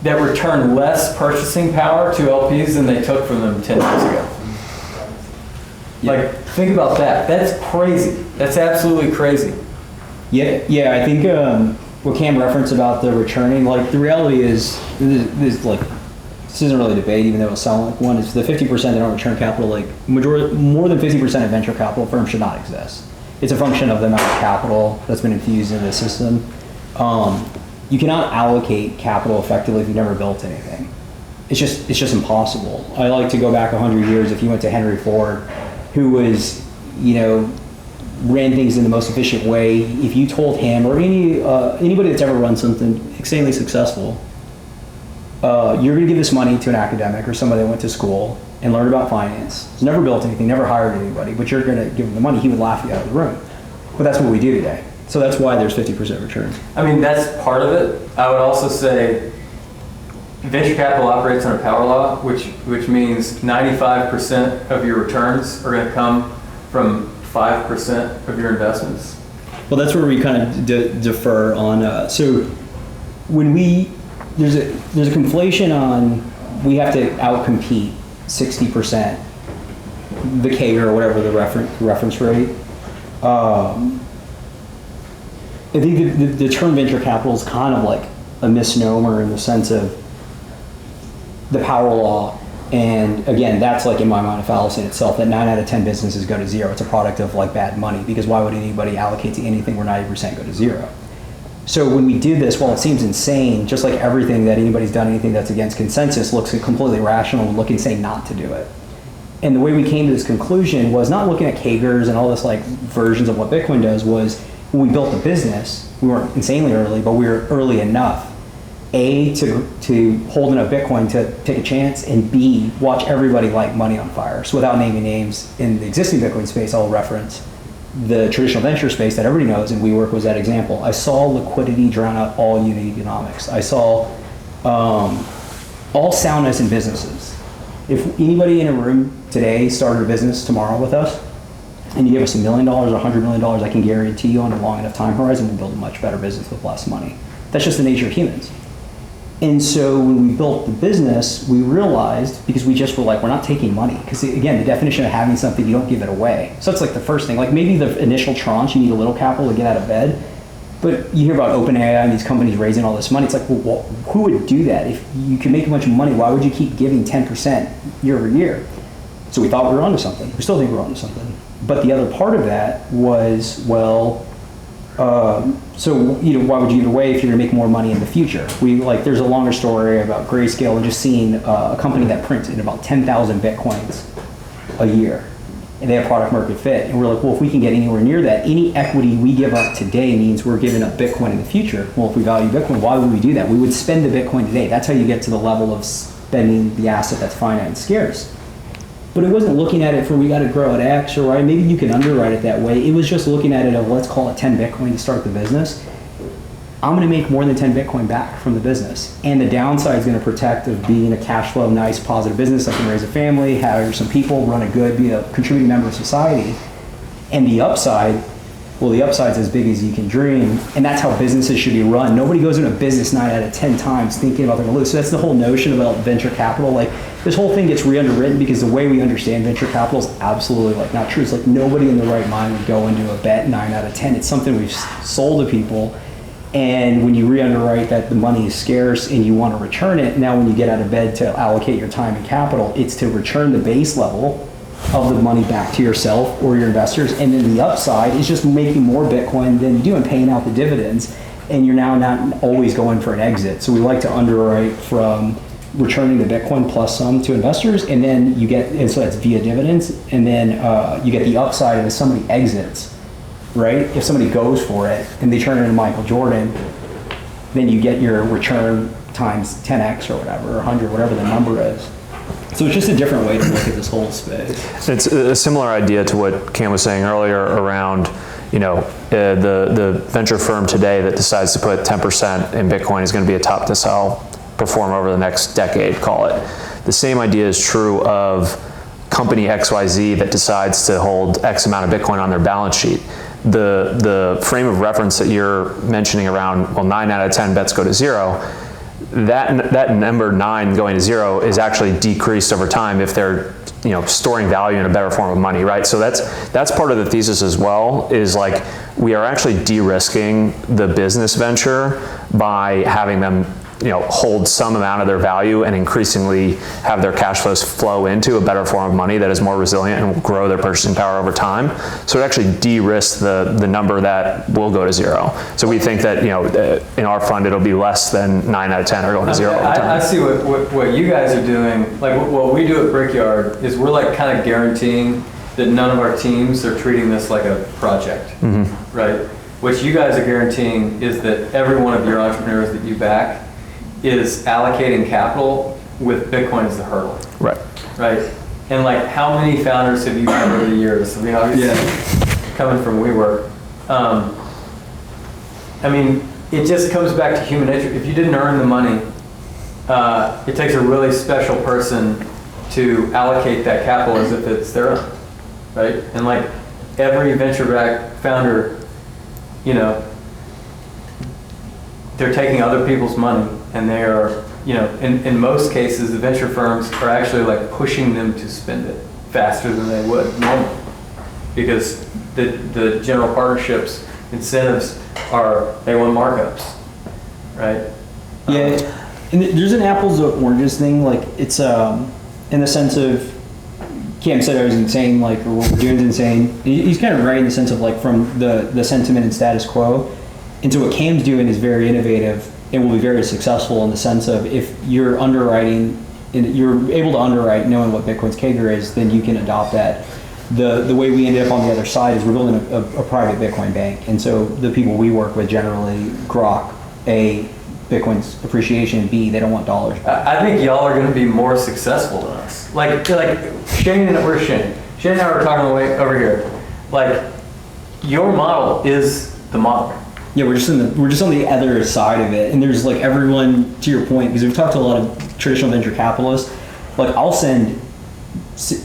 that return less purchasing power to LPs than they took from them 10 years ago. Like, think about that. That's crazy. That's absolutely crazy. Yeah. I think what Cam referenced about the returning, like the reality is, this isn't really a debate, even though it'll sound like one. Is the 50% that don't return capital, like more than 50% of venture capital firms should not exist. It's a function of the amount of capital that's been infused into the system. You cannot allocate capital effectively if you've never built anything. It's just impossible. I like to go back 100 years. If you went to Henry Ford, who was, ran things in the most efficient way. If you told him or anybody that's ever run something extremely successful, you're going to give this money to an academic or somebody that went to school and learned about finance, has never built anything, never hired anybody, but you're going to give him the money, he would laugh you out of the room. But that's what we do today. So that's why there's 50% returns. I mean, that's part of it. I would also say venture capital operates on a power law, which means 95% of your returns are going to come from 5% of your investments. Well, that's where we kind of defer on. So when there's a conflation on, we have to outcompete 60%, the CAGR or whatever the reference rate. I think the term venture capital is kind of like a misnomer in the sense of the power law. And again, that's like in my mind a fallacy in itself, that 9 out of 10 businesses go to zero. It's a product of like bad money, because why would anybody allocate to anything where 90% go to zero? So when we do this, while it seems insane, just like everything that anybody's done, anything that's against consensus looks completely rational and look insane not to do it. And the way we came to this conclusion was not looking at CAGRs and all this like versions of what Bitcoin does. Was when we built the business, we weren't insanely early, but we were early enough, A, to hold enough Bitcoin to take a chance, and B, watch everybody light money on fire. So without naming names, in the existing Bitcoin space, I'll reference the traditional venture space that everybody knows, and WeWork was that example. I saw liquidity drown out all unit economics. I saw all soundness in businesses. If anybody in a room today started a business tomorrow with us, and you give us $1 million or $100 million, I can guarantee you on a long enough time horizon, we'll build a much better business with less money. That's just the nature of humans. And so when we built the business, we realized, because we just were like, we're not taking money. Because again, the definition of having something, you don't give it away. So it's like the first thing, like maybe the initial tranche, you need a little capital to get out of bed. But you hear about OpenAI and these companies raising all this money. It's like, well, who would do that? If you can make a bunch of money, why would you keep giving 10% year over year? So we thought we were onto something. We still think we're onto something. But the other part of that was, well, so why would you give it away if you're gonna make more money in the future? There's a longer story about Grayscale and just seeing a company that printed about 10,000 Bitcoins a year, and they have product market fit. And we're like, well, if we can get anywhere near that, any equity we give up today means we're giving up Bitcoin in the future. Well, if we value Bitcoin, why would we do that? We would spend the Bitcoin today. That's how you get to the level of spending the asset that's finite and scarce. But it wasn't looking at it for we got to grow at X or Y. Maybe you can underwrite it that way. It was just looking at it of, let's call it 10 Bitcoin to start the business. I'm going to make more than 10 Bitcoin back from the business. And the downside is going to protect of being a cash flow, nice, positive business. I can raise a family, hire some people, run a good, be a contributing member of society. And the upside Well, the upside's as big as you can dream, and that's how businesses should be run. Nobody goes into a business 9 out of 10 times thinking about their going to lose. So that's the whole notion about venture capital. Like, this whole thing gets re-underwritten because the way we understand venture capital is absolutely like not true. It's like nobody in the right mind would go into a bet 9 out of 10. It's something we've sold to people. And when you re-underwrite that the money is scarce and you want to return it, now when you get out of bed to allocate your time and capital, it's to return the base level of the money back to yourself or your investors. And then the upside is just making more Bitcoin than you do and paying out the dividends. And you're now not always going for an exit. So we like to underwrite from returning the Bitcoin plus some to investors, and then you get, and so that's via dividends, and then you get the upside of if somebody exits, right? If somebody goes for it and they turn into Michael Jordan, then you get your return times 10x or whatever, or 100, whatever the number is. So it's just a different way to look at this whole space. It's a similar idea to what Cam was saying earlier around, the venture firm today that decides to put 10% in Bitcoin is going to be a top decile performer over the next decade, call it. The same idea is true of company XYZ that decides to hold X amount of Bitcoin on their balance sheet. The frame of reference that you're mentioning around, well, 9 out of 10 bets go to zero, that number 9 going to zero is actually decreased over time if they're storing value in a better form of money, right? So that's part of the thesis as well, is like we are actually de-risking the business venture by having them hold some amount of their value and increasingly have their cash flows flow into a better form of money that is more resilient and will grow their purchasing power over time. So it actually de-risks the number that will go to zero. So we think that in our fund it'll be less than 9 out of 10 are going to zero over time. I see what you guys are doing. Like what we do at Brickyard is we're like kind of guaranteeing that none of our teams are treating this like a project, right? What you guys are guaranteeing is that every one of your entrepreneurs that you back is allocating capital with Bitcoin as the hurdle. Right. Right. And like, how many founders have you met over the years? I mean, obviously, coming from WeWork, I mean, it just comes back to human nature. If you didn't earn the money, it takes a really special person to allocate that capital as if it's their own, right? And like every venture-backed founder, they're taking other people's money, and they are, in most cases, the venture firms are actually like pushing them to spend it faster than they would normally, because the general partnerships incentives are, they want markups, right? Yeah, and there's an apples to oranges thing. Like it's in the sense of, Cam said I was insane, like, or what we're doing is insane. He's kind of right in the sense of like from the sentiment and status quo. And so what Cam's doing is very innovative and will be very successful in the sense of if you're underwriting, and you're able to underwrite knowing what Bitcoin's CAGR is, then you can adopt that. The way we ended up on the other side is we're building a private Bitcoin bank. And so the people we work with generally grok, A, Bitcoin's appreciation, B, they don't want dollars. I think y'all are going to be more successful than us. Like Shane and where's Shane? Shane and I were talking over here. Like, your model is the model. Yeah, we're just on the other side of it, and there's like everyone, to your point, because we've talked to a lot of traditional venture capitalists. Like I'll send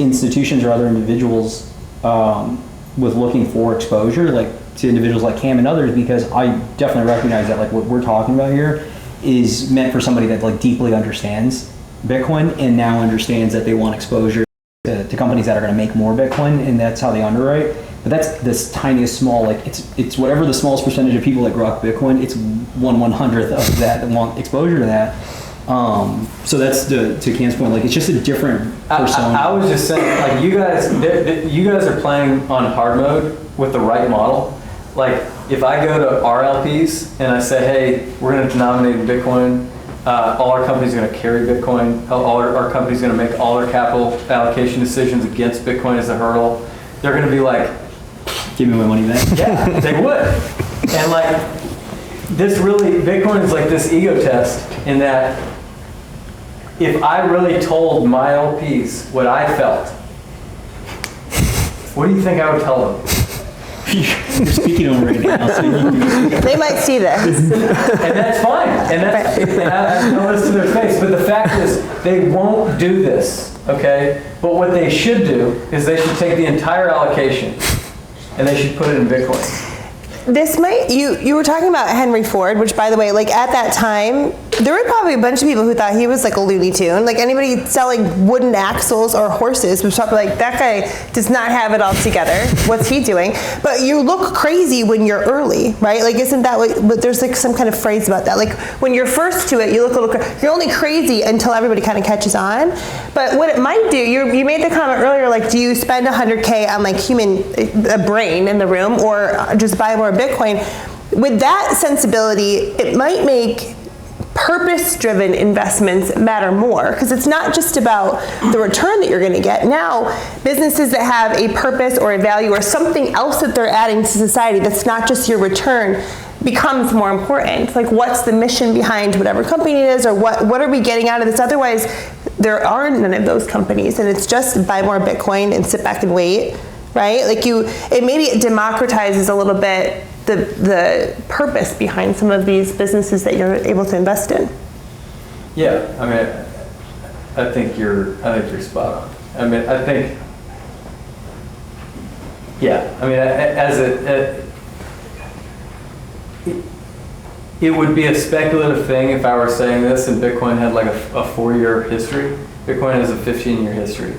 institutions or other individuals with looking for exposure, like to individuals like Cam and others, because I definitely recognize that like what we're talking about here is meant for somebody that like deeply understands Bitcoin and now understands that they want exposure to companies that are going to make more Bitcoin, and that's how they underwrite. But that's this tiniest small, like it's whatever the smallest percentage of people that grok Bitcoin, it's 1/100th of that want exposure to that. So that's to Cam's point, like it's just a different persona. I was just saying, like you guys are playing on hard mode with the right model. Like if I go to our LPs and I say, hey, we're going to denominate in Bitcoin, all our companies are going to carry Bitcoin, all our companies are going to make all their capital allocation decisions against Bitcoin as a hurdle, they're going to be like, give me my money back. Yeah, they would. And like, Bitcoin is like this ego test in that if I really told my LPs what I felt, what do you think I would tell them? You're speaking on right now. So They might see this. And that's fine. And I know this to their face. But the fact is, they won't do this, okay? But what they should do is they should take the entire allocation and they should put it in Bitcoin. this might, you were talking about Henry Ford, which by the way, like at that time, there were probably a bunch of people who thought he was like a Looney Tune. Like anybody selling wooden axles or horses was probably like, that guy does not have it all together. What's he doing? But you look crazy when you're early, right? Like isn't that what, but there's like some kind of phrase about that. Like when you're first to it, you look a little, you're only crazy until everybody kind of catches on. But what it might do, you made the comment earlier, like do you spend 100K on like a brain in the room or just buy more Bitcoin? With that sensibility, it might make purpose-driven investments matter more because it's not just about the return that you're going to get. Now, businesses that have a purpose or a value or something else that they're adding to society that's not just your return becomes more important. Like what's the mission behind whatever company it is, or what are we getting out of this? Otherwise, there are none of those companies and it's just buy more Bitcoin and sit back and wait, right? Like maybe it democratizes a little bit the purpose behind some of these businesses that you're able to invest in. Yeah, I mean, I think you're spot on. I mean, I think, yeah, I mean, it would be a speculative thing if I were saying this and Bitcoin had like a 4-year history. Bitcoin has a 15-year history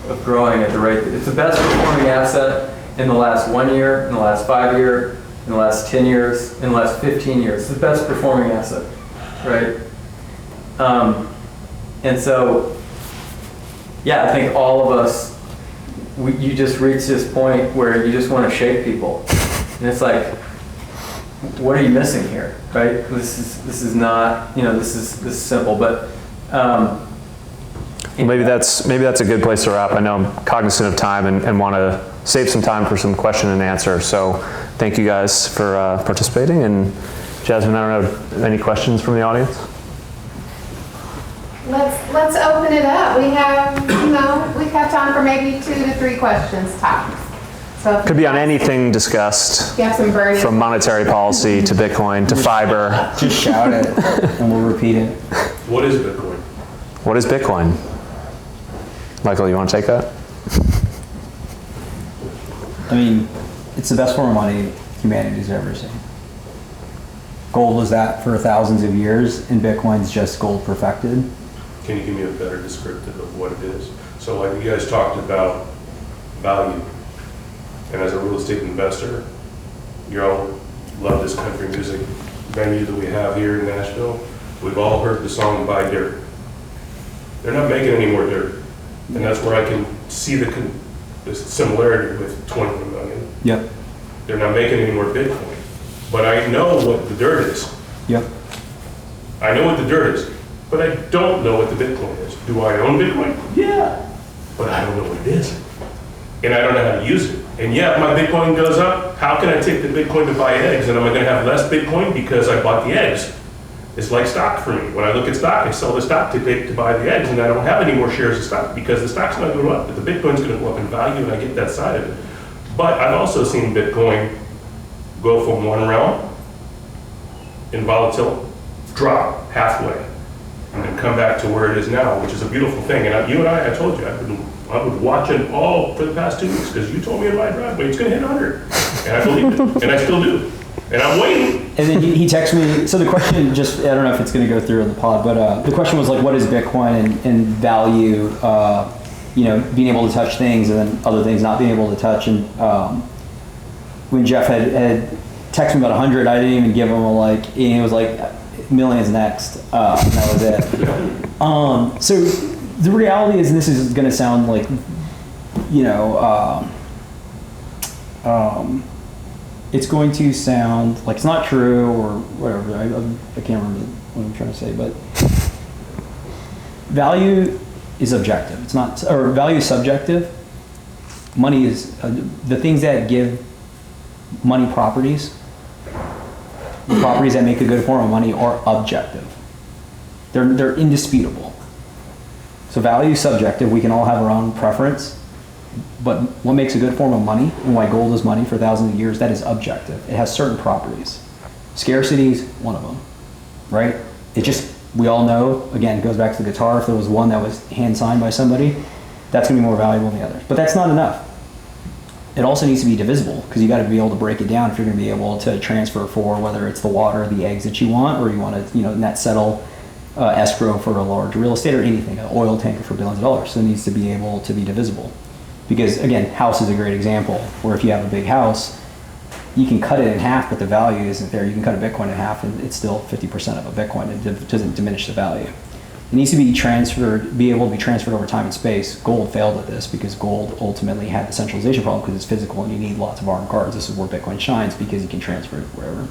of growing at the rate. It's the best performing asset in the last 1 year, in the last 5 years, in the last 10 years, in the last 15 years. It's the best performing asset, right? And so, yeah, I think all of us, you just reach this point where you just want to shake people. And it's like, what are you missing here, right? This is not, this is simple, but maybe that's a good place to wrap. I know I'm cognizant of time and want to save some time for some question and answer. So thank you guys for participating. And Jasmine, I don't know, any questions from the audience? Let's open it up. We have time for maybe 2 to 3 questions tops. So Could be on anything discussed, you have some burning from monetary policy to Bitcoin to fiber. Just shout it and we'll repeat it. What is Bitcoin? What is Bitcoin? Michael, you want to take that? I mean, it's the best form of money humanity's ever seen. Gold was that for thousands of years, and Bitcoin's just gold perfected. Can you give me a better descriptive of what it is? So like you guys talked about value. And as a real estate investor, you all love this country music venue that we have here in Nashville. We've all heard the song Buy Dirt. They're not making any more dirt. And that's where I can see the similarity with 21 million. Yep. They're not making any more Bitcoin. But I know what the dirt is. Yep. I know what the dirt is, but I don't know what the Bitcoin is. Do I own Bitcoin? Yeah. But I don't know what it is. And I don't know how to use it. And yeah, if my Bitcoin goes up, how can I take the Bitcoin to buy eggs? And am I going to have less Bitcoin because I bought the eggs? It's like stock for me. When I look at stock, I sell the stock to buy the eggs, and I don't have any more shares of stock because the stock's not going to go up, but the Bitcoin's going to go up in value, and I get that side of it. But I've also seen Bitcoin go from one realm in volatile, drop halfway, and then come back to where it is now, which is a beautiful thing. And I told you, I've been watching all for the past 2 weeks because you told me in my driveway it's going to hit 100, and I believed it, and I still do, and I'm waiting. And then he texted me. So the question, just I don't know if it's going to go through in the pod, but the question was like, what is Bitcoin and value? Being able to touch things, and then other things not being able to touch. And when Jeff had texted me about 100, I didn't even give him and it was like millions next, and that was it. So the reality is, and this is going to sound like, it's going to sound like it's not true or whatever. I can't remember what I'm trying to say, but value is objective. It's not, or value is subjective. Money is the things that give money properties. The properties that make a good form of money are objective. They're indisputable. So value is subjective. We can all have our own preference. But what makes a good form of money, and why gold is money for thousands of years, that is objective. It has certain properties. Scarcity is one of them, right? We all know, again, it goes back to the guitar. If there was one that was hand-signed by somebody, that's going to be more valuable than the others. But that's not enough. it also needs to be divisible, because you got to be able to break it down if you're going to be able to transfer for whether it's the water, the eggs that you want, or you want to, net settle escrow for a large real estate or anything, an oil tanker for billions of dollars. So it needs to be able to be divisible. Because again, house is a great example, where if you have a big house, you can cut it in half, but the value isn't there. You can cut a Bitcoin in half and it's still 50% of a Bitcoin. It doesn't diminish the value. It needs to be transferred, be able to be transferred over time and space. Gold failed at this because gold ultimately had the centralization problem because it's physical and you need lots of armed guards. This is where Bitcoin shines because you can transfer it wherever.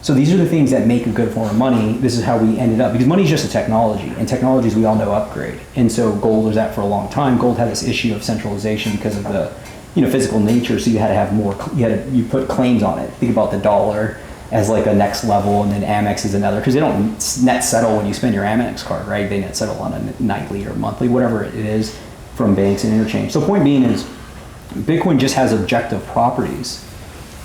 So these are the things that make a good form of money. This is how we ended up, because money is just a technology, and technologies we all know upgrade. And so gold was that for a long time. Gold had this issue of centralization because of the physical nature, so you had to have more, you put claims on it. Think about the dollar as like a next level, and then Amex is another, because they don't net settle when you spend your Amex card, right? They net settle on a nightly or monthly, whatever it is, from banks and interchange. So the point being is, Bitcoin just has objective properties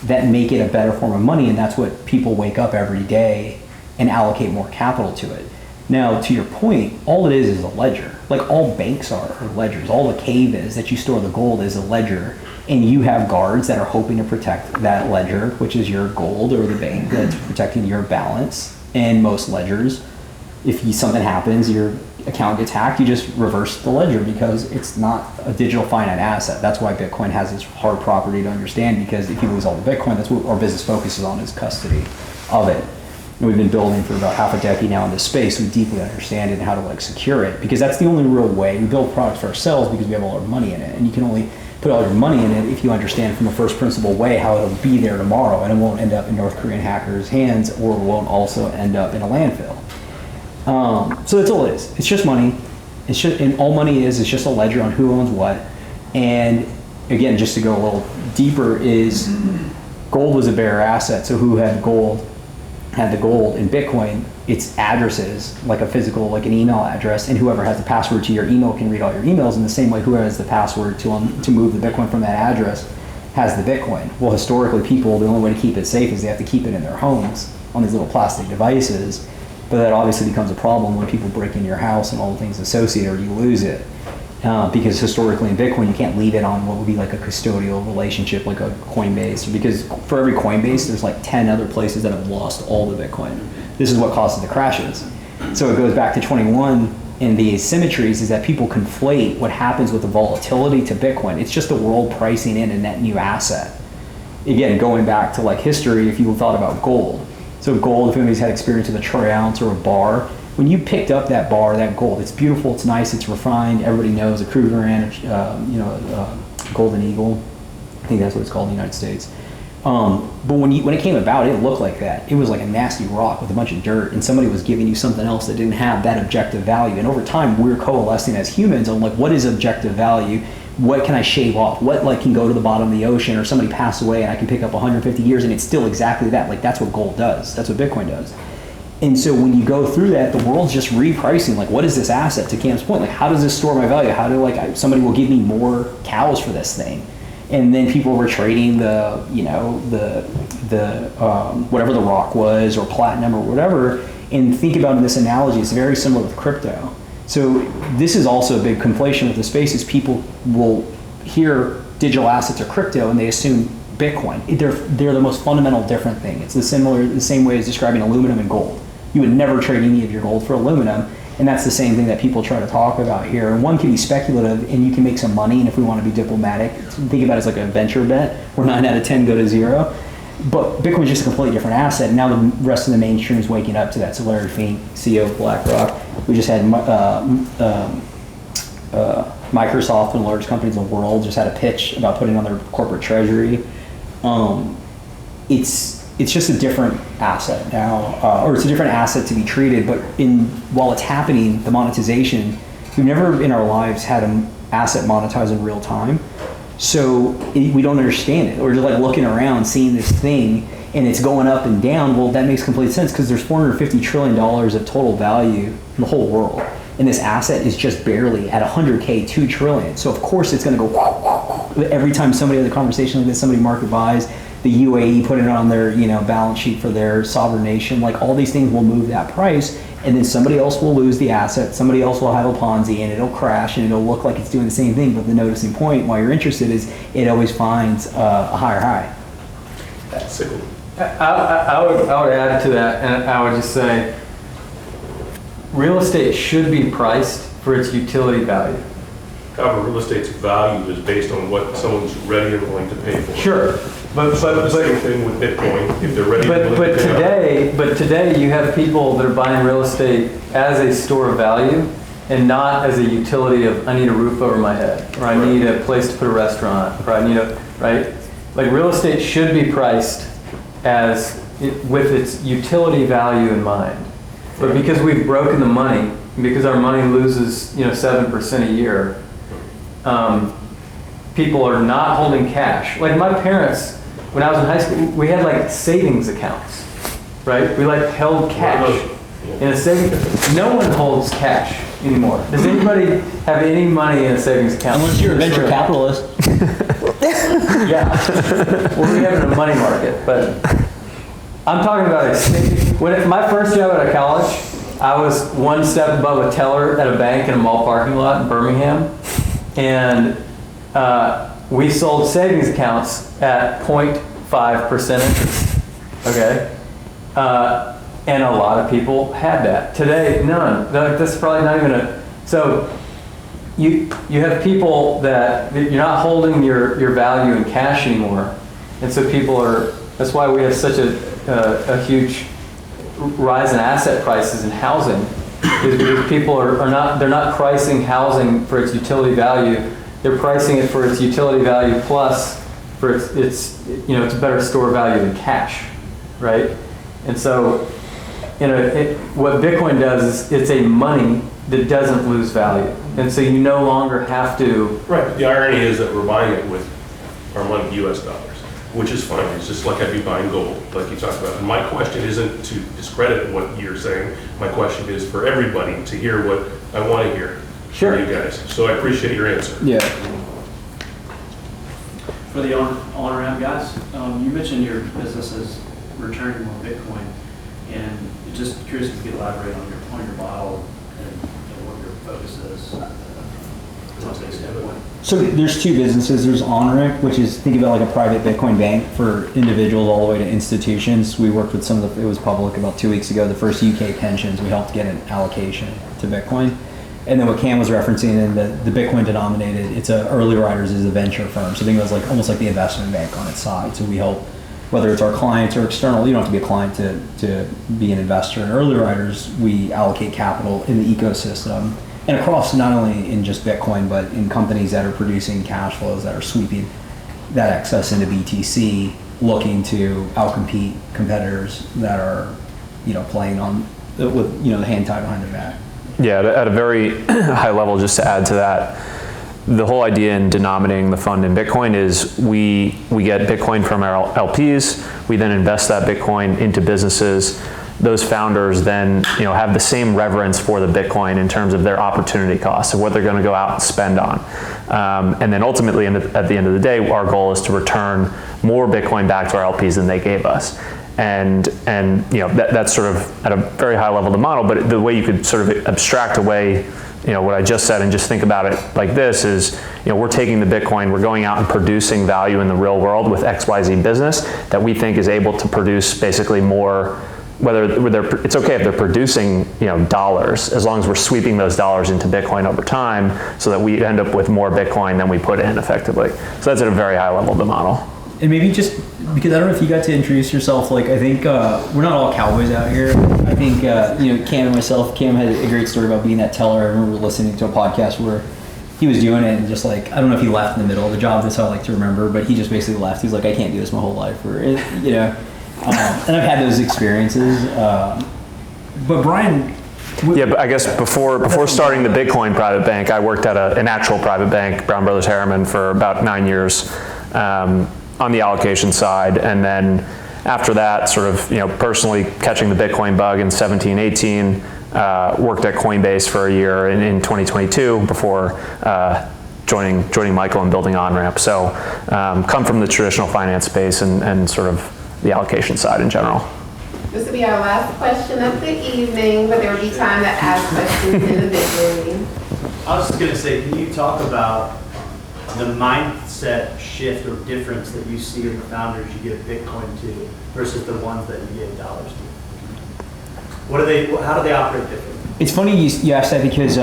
that make it a better form of money, and that's what people wake up every day and allocate more capital to it. Now, to your point, all it is a ledger. Like all banks are ledgers. All the cave is that you store the gold is a ledger, and you have guards that are hoping to protect that ledger, which is your gold, or the bank that's protecting your balance. And most ledgers, if something happens, your account gets hacked, you just reverse the ledger because it's not a digital finite asset. That's why Bitcoin has this hard property to understand, because if you lose all the Bitcoin, that's what our business focuses on, is custody of it. And we've been building for about half a decade now in this space. We deeply understand it and how to secure it, because that's the only real way. We build products for ourselves because we have all our money in it, and you can only put all your money in it if you understand from a first principle way how it'll be there tomorrow, and it won't end up in North Korean hackers' hands, or it won't also end up in a landfill. So that's all it is. It's just money. And all money is just a ledger on who owns what. And again, just to go a little deeper, is gold was a bearer asset. So who had gold? Had the gold. In Bitcoin, it's addresses, like a physical, like an email address, and whoever has the password to your email can read all your emails. In the same way, whoever has the password to move the Bitcoin from that address has the Bitcoin. Well, historically, people, the only way to keep it safe is they have to keep it in their homes on these little plastic devices. But that obviously becomes a problem when people break into your house and all the things associated, or you lose it. Because historically in Bitcoin, you can't leave it on what would be like a custodial relationship, like a Coinbase. Because for every Coinbase, there's like 10 other places that have lost all the Bitcoin. This is what causes the crashes. So it goes back to 21, and the asymmetries is that people conflate what happens with the volatility to Bitcoin. It's just the world pricing in a net new asset. Again, going back to history, if you thought about gold. So gold, if anybody's had experience with a troy ounce or a bar, when you picked up that bar, that gold, it's beautiful, it's nice, it's refined. Everybody knows a Krugerrand, Golden Eagle. I think that's what it's called in the United States. But when it came about, it looked like that. It was like a nasty rock with a bunch of dirt, and somebody was giving you something else that didn't have that objective value. And over time, we're coalescing as humans on what is objective value. What can I shave off? What can go to the bottom of the ocean, or somebody passed away and I can pick up 150 years and it's still exactly that. That's what gold does. That's what Bitcoin does. And so when you go through that, the world's just repricing. What is this asset? To Cam's point, how does this store my value? How do somebody will give me more cows for this thing? And then people were trading the whatever the rock was, or platinum or whatever. And think about this analogy. It's very similar with crypto. So this is also a big conflation with the space, is people will hear digital assets or crypto and they assume Bitcoin. They're the most fundamental different thing. It's the same way as describing aluminum and gold. You would never trade any of your gold for aluminum, and that's the same thing that people try to talk about here. And one can be speculative and you can make some money, and if we want to be diplomatic, think about it as like a venture bet where 9 out of 10 go to zero. But Bitcoin is just a completely different asset. Now the rest of the mainstream is waking up to that. So Larry Fink, CEO of BlackRock, we just had Microsoft, one of the largest companies in the world, just had a pitch about putting on their corporate treasury. It's just a different asset now, or it's a different asset to be treated. But while it's happening, the monetization, we've never in our lives had an asset monetized in real time. So we don't understand it. We're just looking around, seeing this thing, and it's going up and down. Well, that makes complete sense, because there's $450 trillion of total value in the whole world. And this asset is just barely at 100K, 2 trillion. So of course it's gonna go every time somebody has a conversation like this, somebody market buys, the UAE put it on their balance sheet for their sovereign nation. All these things will move that price. and then somebody else will lose the asset, somebody else will have a Ponzi, and it'll crash, and it'll look like it's doing the same thing, but the noticing point why you're interested is it always finds a higher high. That's it. I would add to that, and I would just say, real estate should be priced for its utility value. However, real estate's value is based on what someone's ready and willing to pay for. Sure, but The same thing with Bitcoin, if they're ready and willing to pay. but today you have people that are buying real estate as a store of value and not as a utility of, I need a roof over my head, or I need a place to put a restaurant, or I need a, right? Like, real estate should be priced as with its utility value in mind. But because we've broken the money, because our money loses 7% a year, people are not holding cash. Like, my parents, when I was in high school, we had like savings accounts, right? We like held cash in a savings. No one holds cash anymore. Does anybody have any money in a savings account? Unless you're a venture capitalist. Yeah. Well, we have it in a money market, but I'm talking about a savings. When my first job out of college, I was one step above a teller at a bank in a mall parking lot in Birmingham, and we sold savings accounts at 0.5% interest. Okay, and a lot of people had that. Today, none. That's probably not even a. So you have people that you're not holding your value in cash anymore, and so people are. That's why we have such a huge rise in asset prices in housing, is because people are not, they're not pricing housing for its utility value, they're pricing it for its utility value plus for it's a better store value than cash, right? And so, what Bitcoin does is it's a money that doesn't lose value, and so you no longer have to. Right, the irony is that we're buying it with our money, US dollars, which is fine. It's just like I'd be buying gold, like you talked about. And my question isn't to discredit what you're saying. My question is for everybody to hear what I want to hear from you guys. So I appreciate your answer. Yeah. For the OnRamp guys, you mentioned your business is returning more Bitcoin, and just curious if you could elaborate on your model and what your focus is from a standpoint. So there's two businesses. There's OnRamp, which is, think about like a private Bitcoin bank for individuals all the way to institutions. We worked with some of it was public about 2 weeks ago, the first UK pensions. We helped get an allocation to Bitcoin. And then what Cam was referencing in the Bitcoin denominated, it's early riders is a venture firm. So think of it as like almost like the investment bank on its side. So we help, whether it's our clients or external, you don't have to be a client to be an investor. In early riders, we allocate capital in the ecosystem and across not only in just Bitcoin, but in companies that are producing cash flows that are sweeping that excess into BTC, looking to outcompete competitors that are, playing on with the hand tied behind their back. Yeah, at a very high level, just to add to that, the whole idea in denominating the fund in Bitcoin is we get Bitcoin from our LPs, we then invest that Bitcoin into businesses. Those founders then have the same reverence for the Bitcoin in terms of their opportunity costs of what they're going to go out and spend on. And then ultimately, at the end of the day, our goal is to return more Bitcoin back to our LPs than they gave us. And that's sort of at a very high level the model, but the way you could sort of abstract away what I just said and just think about it like this is, we're taking the Bitcoin, we're going out and producing value in the real world with XYZ business that we think is able to produce basically more, it's okay if they're producing dollars, as long as we're sweeping those dollars into Bitcoin over time so that we end up with more Bitcoin than we put in effectively. So that's at a very high level of the model. And maybe just because I don't know if you got to introduce yourself, like I think we're not all cowboys out here. I think Cam and myself, Cam had a great story about being that teller. I remember listening to a podcast where he was doing it and just like, I don't know if he left in the middle of the job, that's how I like to remember, but he just basically left. He's like, I can't do this my whole life, or and I've had those experiences. But Brian. Yeah, but I guess before starting the Bitcoin private bank, I worked at an actual private bank, Brown Brothers Harriman, for about 9 years. On the allocation side, and then after that, sort of personally catching the Bitcoin bug in 17, 18, worked at Coinbase for a year in 2022 before joining Michael and building OnRamp. So come from the traditional finance space and sort of the allocation side in general. This will be our last question of the evening, but there will be time to ask questions individually. I was just going to say, can you talk about the mindset shift or difference that you see in the founders you give Bitcoin to versus the ones that you give dollars to? How do they operate differently? It's funny you asked that because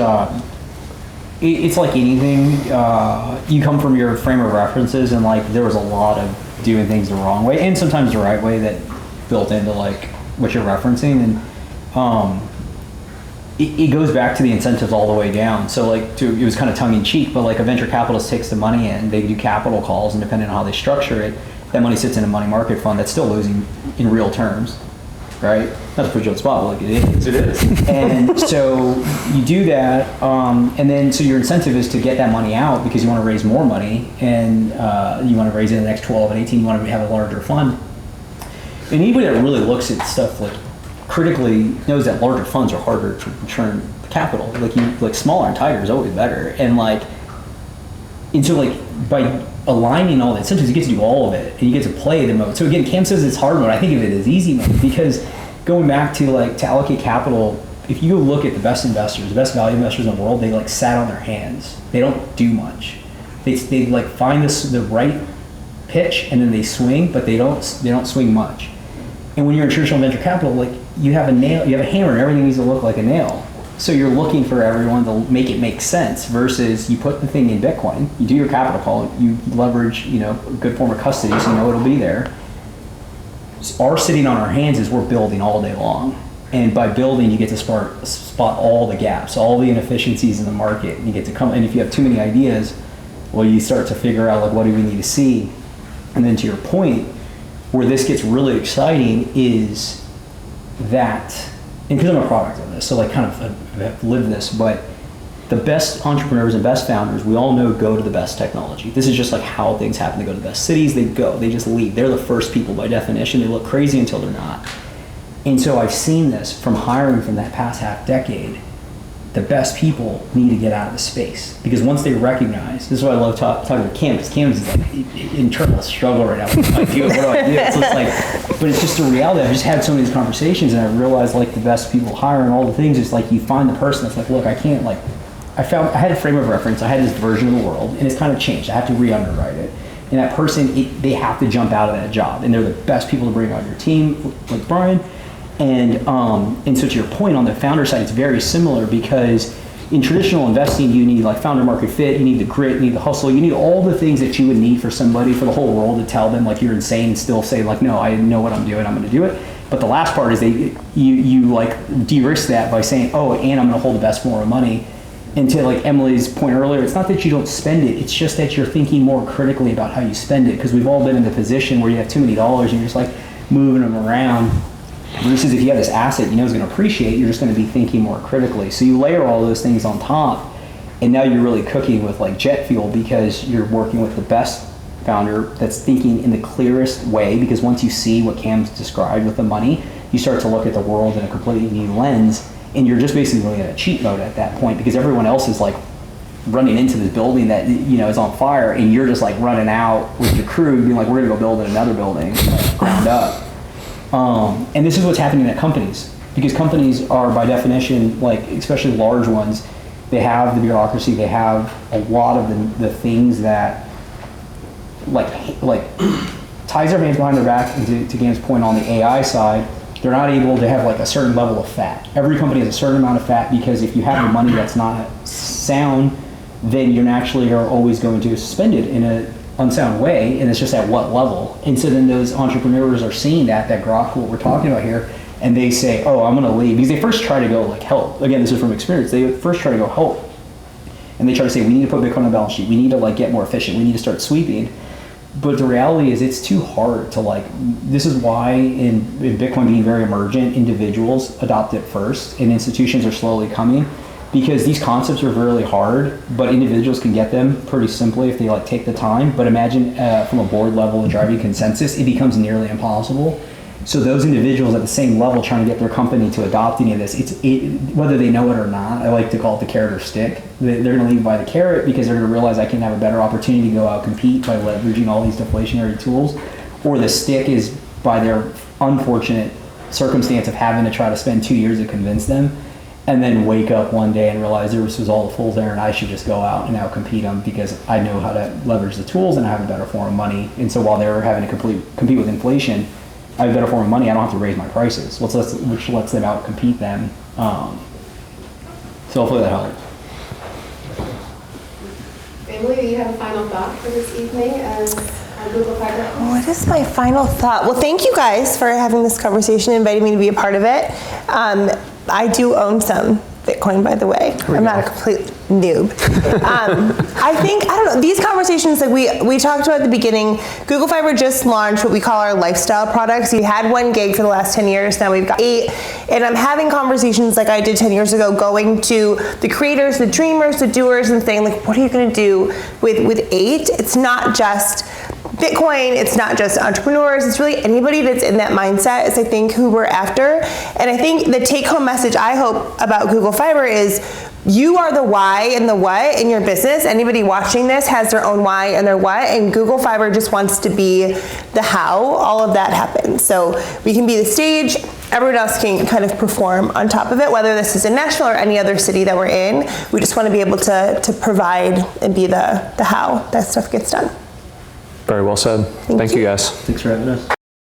it's like anything. You come from your frame of references, and like there was a lot of doing things the wrong way, and sometimes the right way that built into like what you're referencing, and it goes back to the incentives all the way down. So like it was kind of tongue in cheek, but like a venture capitalist takes the money in, they do capital calls, and depending on how they structure it, that money sits in a money market fund that's still losing in real terms, right? Not to put you on the spot, but like it is. It is. And so you do that, and then so your incentive is to get that money out because you want to raise more money, and you want to raise it in the next 12 and 18, you want to have a larger fund. And anybody that really looks at stuff like critically knows that larger funds are harder to return capital. Like smaller and tighter is always better. And so by aligning all the incentives, you get to do all of it, and you get to play the mode. So again, Cam says it's hard mode. I think of it as easy mode because going back to to allocate capital, if you look at the best investors, the best value investors in the world, they sat on their hands. They don't do much. They find the right pitch and then they swing, but they don't swing much. And when you're in traditional venture capital, you have a nail, you have a hammer, and everything needs to look like a nail. So you're looking for everyone to make it make sense versus you put the thing in Bitcoin, you do your capital call, you leverage, a good form of custody so you know it'll be there. Our sitting on our hands is we're building all day long. And by building, you get to spot all the gaps, all the inefficiencies in the market. And you get to come, and if you have too many ideas, well, you start to figure out what do we need to see. And then to your point, where this gets really exciting is that, and because I'm a product of this, so I've lived this, but the best entrepreneurs and best founders, we all know, go to the best technology. This is just how things happen. They go to the best cities, they just lead. They're the first people by definition. They look crazy until they're not. And so I've seen this from hiring from that past half decade. The best people need to get out of the space because once they recognize, this is why I love talking to Cam, because Cam's internal struggle right now. What do I do? So but it's just a reality. I've just had so many of these conversations, and I realized the best people hiring all the things is you find the person that's look, I can't I had a frame of reference. I had this version of the world, and it's kind of changed. I have to re-underwrite it. And that person, they have to jump out of that job, and they're the best people to bring on your team, like Brian. And so to your point, on the founder side, it's very similar because in traditional investing, you need founder market fit, you need the grit, you need the hustle, you need all the things that you would need for somebody, for the whole world to tell them you're insane and still say no, I know what I'm doing, I'm going to do it. But the last part is you de-risk that by saying, oh, and I'm going to hold the best form of money. And to Emily's point earlier, it's not that you don't spend it, it's just that you're thinking more critically about how you spend it, because we've all been in the position where you have too many dollars and you're just moving them around. Versus if you have this asset you know is going to appreciate, you're just going to be thinking more critically. So you layer all those things on top, and now you're really cooking with jet fuel because you're working with the best founder that's thinking in the clearest way, because once you see what Cam's described with the money, you start to look at the world in a completely new lens, and you're just basically in a cheat mode at that point because everyone else is running into this building that is on fire, and you're just running out with your crew being we're going to go build another building ground up. And this is what's happening at companies, because companies are by definition, especially large ones, they have the bureaucracy, they have a lot of the things that ties their hands behind their back. And to Gam's point on the AI side, they're not able to have a certain level of fat. Every company has a certain amount of fat because if you have the money that's not sound, then you naturally are always going to spend it in a unsound way, and it's just at what level. And so then those entrepreneurs are seeing that grok, what we're talking about here, and they say, oh, I'm going to leave, because they first try to go help. Again, this is from experience. They first try to go help, and they try to say, we need to put Bitcoin on the balance sheet, we need to get more efficient, we need to start sweeping. But the reality is it's too hard to this is why in Bitcoin being very emergent, individuals adopt it first and institutions are slowly coming, because these concepts are really hard, but individuals can get them pretty simply if they take the time. But imagine from a board level and driving consensus, it becomes nearly impossible. So those individuals at the same level trying to get their company to adopt any of this, whether they know it or not, I like to call it the carrot or stick. They're going to lead by the carrot because they're going to realize I can have a better opportunity to go out and compete by leveraging all these deflationary tools. Or the stick is by their unfortunate circumstance of having to try to spend 2 years to convince them, and then wake up one day and realize this was all a fool's errand. I should just go out and outcompete them because I know how to leverage the tools and I have a better form of money. And so while they were having to compete with inflation, I have a better form of money. I don't have to raise my prices, which lets them outcompete them. So hopefully that helps. Emily, do you have a final thought for this evening as our Google Fiber? What is my final thought? Well, thank you guys for having this conversation, inviting me to be a part of it. I do own some Bitcoin, by the way. I'm not a complete noob. I think, I don't know, these conversations like we talked about at the beginning, Google Fiber just launched what we call our lifestyle products. We had 1 gig for the last 10 years, now we've got 8. And I'm having conversations like I did 10 years ago, going to the creators, the dreamers, the doers, and saying like, what are you gonna do with 8? It's not just Bitcoin, it's not just entrepreneurs, it's really anybody that's in that mindset is I think who we're after. And I think the take home message I hope about Google Fiber is you are the why and the what in your business. Anybody watching this has their own why and their what, and Google Fiber just wants to be the how all of that happens. So we can be the stage, everyone else can kind of perform on top of it, whether this is in Nashville or any other city that we're in. We just want to be able to provide and be the how that stuff gets done. Very well said. Thank you guys. Thanks for having us.